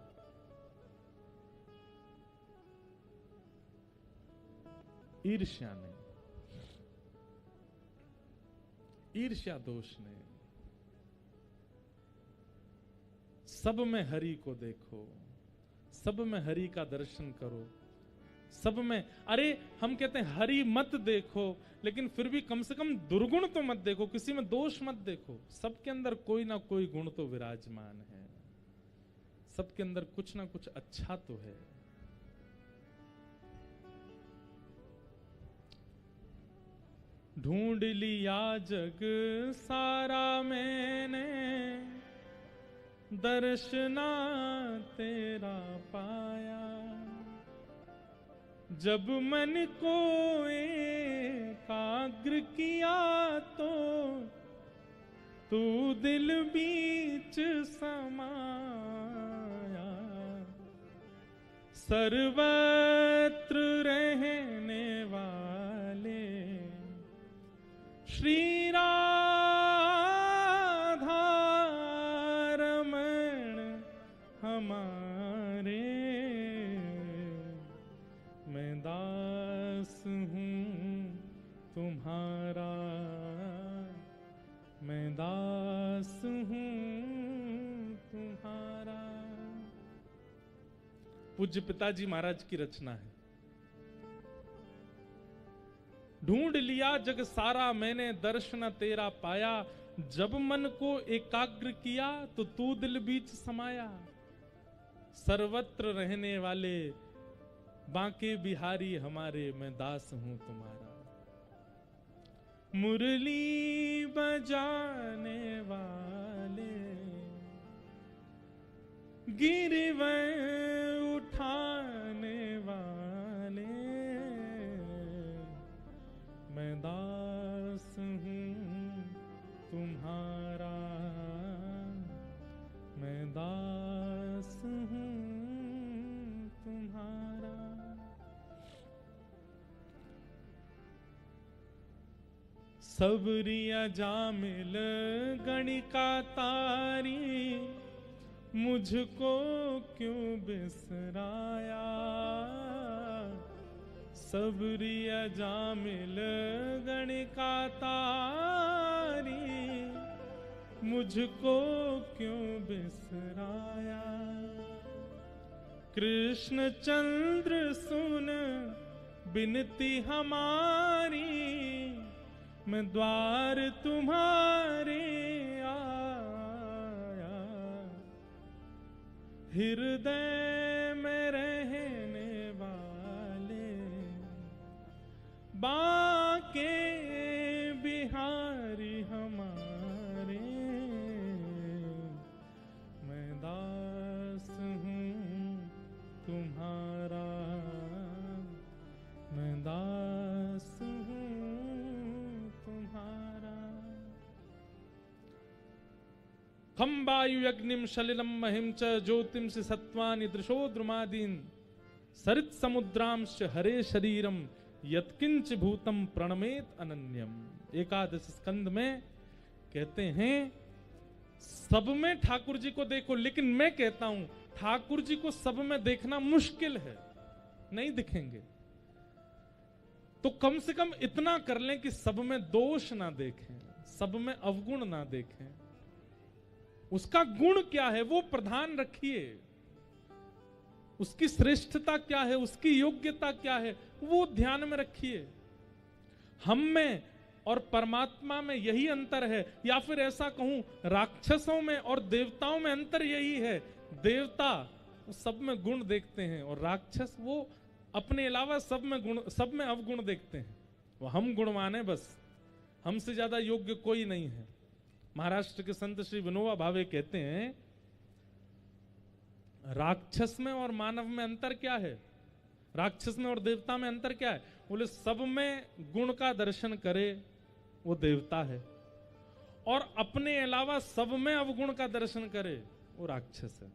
ईर्ष्या नहीं, ईर्ष्या दोष नहीं। सब में हरि को देखो, सब में हरि का दर्शन करो, सब में। अरे हम कहते हैं हरि मत देखो, लेकिन फिर भी कम से कम दुर्गुण तो मत देखो, किसी में दोष मत देखो। सबके अंदर कोई ना कोई गुण तो विराजमान है, सबके अंदर कुछ ना कुछ अच्छा तो है। ढूंढ लिया जग सारा मैंने, दर्शना तेरा पाया। जब मन को एकाग्र किया तो तू दिल बीच समाया। सर्वत्र रहने वाले श्री राधा रमण हमारे, मैं दास हूँ तुम्हारा, मैं मैं दास हूं तुम्हारा। पूज्य पिताजी महाराज की रचना है। ढूंढ लिया जग सारा मैंने दर्शन तेरा पाया, जब मन को एकाग्र किया तो तू दिल बीच समाया। सर्वत्र रहने वाले बांके बिहारी हमारे, मैं दास हूं तुम्हारा। मुरली बजाने वाले गिरवै उठाने वाले, मैं दास हूं तुम्हारा, मैं दास हूं तुम्हारा। सबरिया जामिल गणिका तारी, मुझको क्यों बिसराया। सबरिया जामिल गणिका तारी, मुझको क्यों बिसराया। कृष्ण चंद्र सुन बिनती हमारी, मैं द्वार तुम्हारे आया। हृदय में रहने वाले बांके बिहारी हमारे, मैं दास हूं तुम्हारा, मैं दास हूं तुम्हारा। खम वायु अग्निम सलिलम महिम च ज्योतिम से सत्वानि दृशो द्रुमादीन, सरित समुद्रांश हरे शरीरम यत्किंच भूतम प्रणमेत अनन्यम। एकादश स्कंद में कहते हैं सब में ठाकुर जी को देखो, लेकिन मैं कहता हूं ठाकुर जी को सब में देखना मुश्किल है, नहीं दिखेंगे। तो कम से कम इतना कर लें कि सब में दोष ना देखें, सब में अवगुण ना देखें। उसका गुण क्या है वो प्रधान रखिए, उसकी श्रेष्ठता क्या है, उसकी योग्यता क्या है वो ध्यान में रखिए। हम में और परमात्मा में यही अंतर है, या फिर ऐसा कहूं राक्षसों में और देवताओं में अंतर यही है। देवता सब में गुण देखते हैं और राक्षस वो अपने अलावा सब में अवगुण देखते हैं। वो हम गुणवान हैं, बस हमसे ज्यादा योग्य कोई नहीं है। महाराष्ट्र के संत श्री विनोबा भावे कहते हैं राक्षस में और मानव में अंतर क्या है, राक्षस में और देवता में अंतर क्या है। बोले सब में गुण का दर्शन करे वो देवता है, और अपने अलावा सब में अवगुण का दर्शन करे वो राक्षस है।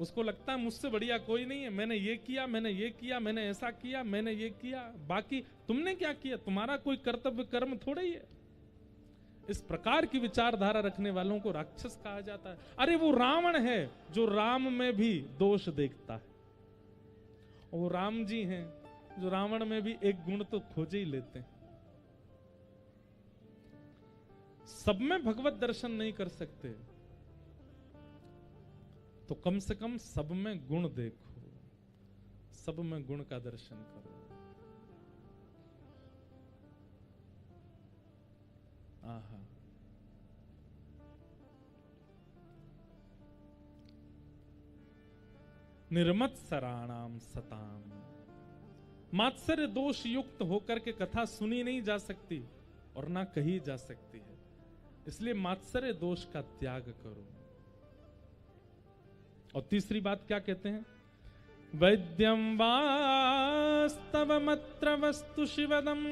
उसको लगता है मुझसे बढ़िया कोई नहीं है, मैंने ये किया, मैंने ये किया, मैंने ऐसा किया, मैंने ये किया, बाकी तुमने क्या किया, तुम्हारा कोई कर्तव्य कर्म थोड़ा ही है। इस प्रकार की विचारधारा रखने वालों को राक्षस कहा जाता है। अरे वो रावण है जो राम में भी दोष देखता है, वो राम जी हैं जो रावण में भी एक गुण तो खोजे ही लेते हैं। सब में भगवत दर्शन नहीं कर सकते तो कम से कम सब में गुण देखो, सब में गुण का दर्शन करो। आहा, निर्मत्सराणाम सताम। मात्सर्य दोष युक्त होकर के कथा सुनी नहीं जा सकती और ना कही जा सकती है, इसलिए मात्सर्य दोष का त्याग करो। और तीसरी बात क्या कहते हैं, वैद्यम वास्तवमत्र वस्तु शिवदम।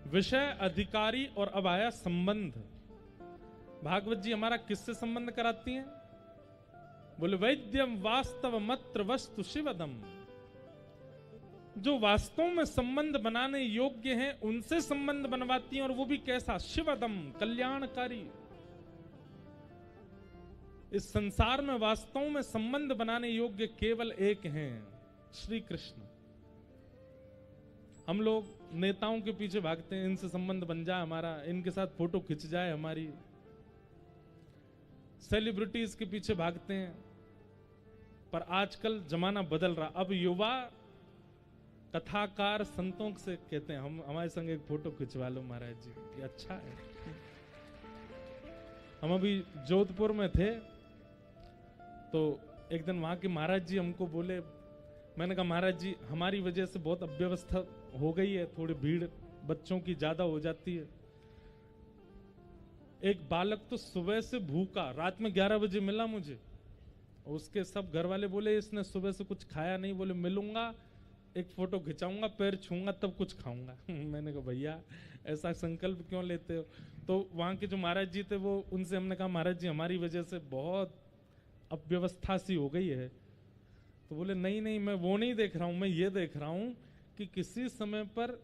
विषय, अधिकारी और अब आया संबंध। भागवत जी हमारा किससे संबंध कराती हैं? बोले वैद्यम वास्तवमत्र वस्तु शिवदम। जो वास्तव में संबंध बनाने योग्य हैं उनसे संबंध बनवाती हैं, और वो भी कैसा? शिवदम, कल्याणकारी। इस संसार में वास्तव में संबंध बनाने योग्य केवल एक हैं, श्री कृष्ण। हम लोग नेताओं के पीछे भागते हैं, इनसे संबंध बन जाए हमारा, इनके साथ फोटो खिंच जाए हमारी, सेलिब्रिटीज के पीछे भागते हैं। पर आजकल जमाना बदल रहा, अब युवा कथाकार संतों से कहते हैं हम हमारे संग एक फोटो खिंचवा लो महाराज जी, ये अच्छा है। हम अभी जोधपुर में थे तो एक दिन वहां के महाराज जी हमको बोले, मैंने कहा महाराज जी हमारी वजह से बहुत अव्यवस्था हो गई है, थोड़ी भीड़ बच्चों की ज्यादा हो जाती है। एक बालक तो सुबह से भूखा, रात में 11 बजे मिला मुझे, उसके सब घर वाले बोले इसने सुबह से कुछ खाया नहीं, बोले मिलूंगा एक फोटो खिंचाऊंगा, पैर छूंगा तब कुछ खाऊंगा। मैंने कहा भैया ऐसा संकल्प क्यों लेते हो? तो वहां के जो महाराज जी थे वो, उनसे हमने कहा महाराज जी हमारी वजह से बहुत अव्यवस्था सी हो गई है। तो बोले नहीं नहीं मैं वो नहीं देख रहा हूं, मैं ये देख रहा हूं कि किसी समय पर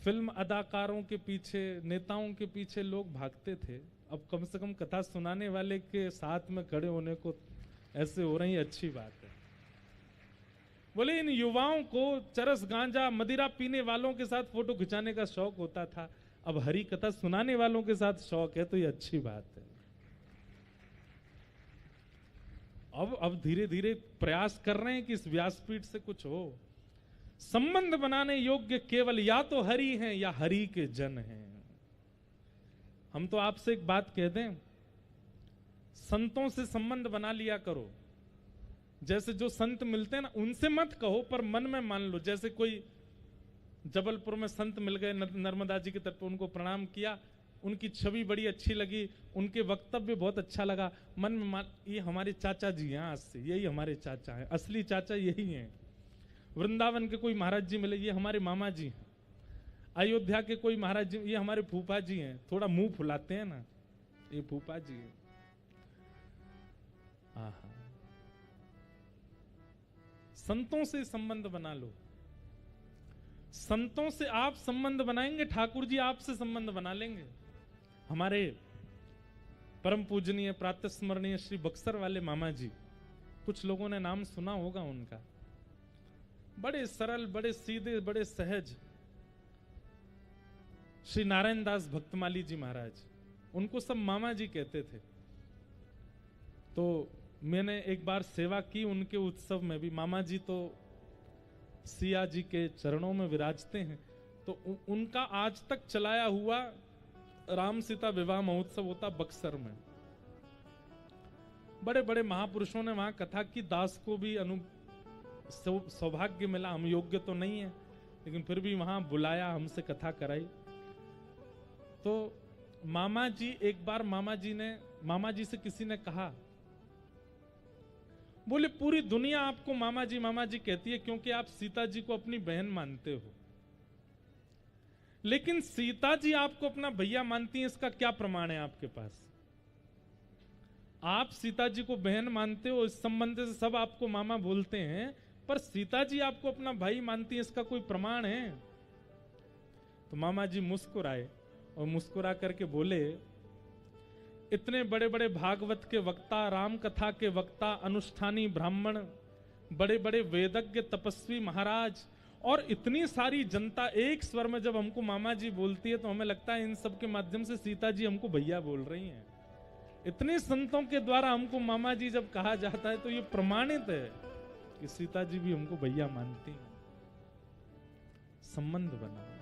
फिल्म अदाकारों के पीछे, नेताओं के पीछे लोग भागते थे, अब कम से कम कथा सुनाने वाले के साथ में खड़े होने को ऐसे हो रही है, अच्छी बात है। बोले इन युवाओं को चरस गांजा मदिरा पीने वालों के साथ फोटो खिंचाने का शौक होता था, अब हरी कथा सुनाने वालों के साथ शौक है, तो ये अच्छी बात है। अब धीरे धीरे प्रयास कर रहे हैं कि इस व्यासपीठ से कुछ हो। संबंध बनाने योग्य केवल या तो हरि हैं या हरि के जन हैं। हम तो आपसे एक बात कह दें, संतों से संबंध बना लिया करो। जैसे जो संत मिलते हैं ना, उनसे मत कहो पर मन में मान लो। जैसे कोई जबलपुर में संत मिल गए नर्मदा जी के तट पर, उनको प्रणाम किया, उनकी छवि बड़ी अच्छी लगी, उनके वक्तव्य बहुत अच्छा लगा, मन में मान ये हमारे चाचा जी हैं, आज से यही हमारे चाचा हैं, असली चाचा यही हैं। वृंदावन के कोई महाराज जी मिले, ये हमारे मामा जी हैं। अयोध्या के कोई महाराज जी, ये हमारे फूफा जी हैं। थोड़ा मुंह फुलाते हैं ना, ये फूफा जी हैं। आहा, संतों से संबंध बना लो। संतों से आप संबंध बनाएंगे, ठाकुर जी आपसे संबंध बना लेंगे। हमारे परम पूजनीय प्रातस्मरणीय श्री बक्सर वाले मामा जी, कुछ लोगों ने नाम सुना होगा उनका। बड़े सरल, बड़े सीधे, बड़े सहज श्री नारायण दास भक्तमाली जी महाराज, उनको सब मामा जी कहते थे। तो मैंने एक बार सेवा की उनके उत्सव में भी। मामा जी तो सिया जी के चरणों में विराजते हैं, तो उनका आज तक चलाया हुआ राम सीता विवाह महोत्सव होता बक्सर में। बड़े बड़े महापुरुषों ने वहां कथा की, दास को भी सौभाग्य मिला। हम योग्य तो नहीं है, लेकिन फिर भी वहां बुलाया, हमसे कथा कराई। तो मामा जी, एक बार मामा जी से किसी ने कहा, बोले पूरी दुनिया आपको मामा जी कहती है क्योंकि आप सीता जी को अपनी बहन मानते हो, लेकिन सीता जी आपको अपना भैया मानती हैं, इसका क्या प्रमाण है आपके पास? आप सीता जी को बहन मानते हो, इस संबंध से सब आपको मामा बोलते हैं, पर सीता जी आपको अपना भाई मानती है, इसका कोई प्रमाण है? तो मामा जी मुस्कुराए और मुस्कुरा करके बोले, इतने बड़े बड़े भागवत के वक्ता, राम कथा के वक्ता, अनुष्ठानी ब्राह्मण, बड़े बड़े वेदज्ञ तपस्वी महाराज और इतनी सारी जनता एक स्वर में जब हमको मामा जी बोलती है, तो हमें लगता है इन सब के माध्यम से सीता जी हमको भैया बोल रही हैं। इतने संतों के द्वारा हमको मामा जी जब कहा जाता है, तो ये प्रमाणित है कि सीता जी भी हमको भैया मानती हैं। संबंध बनाओ।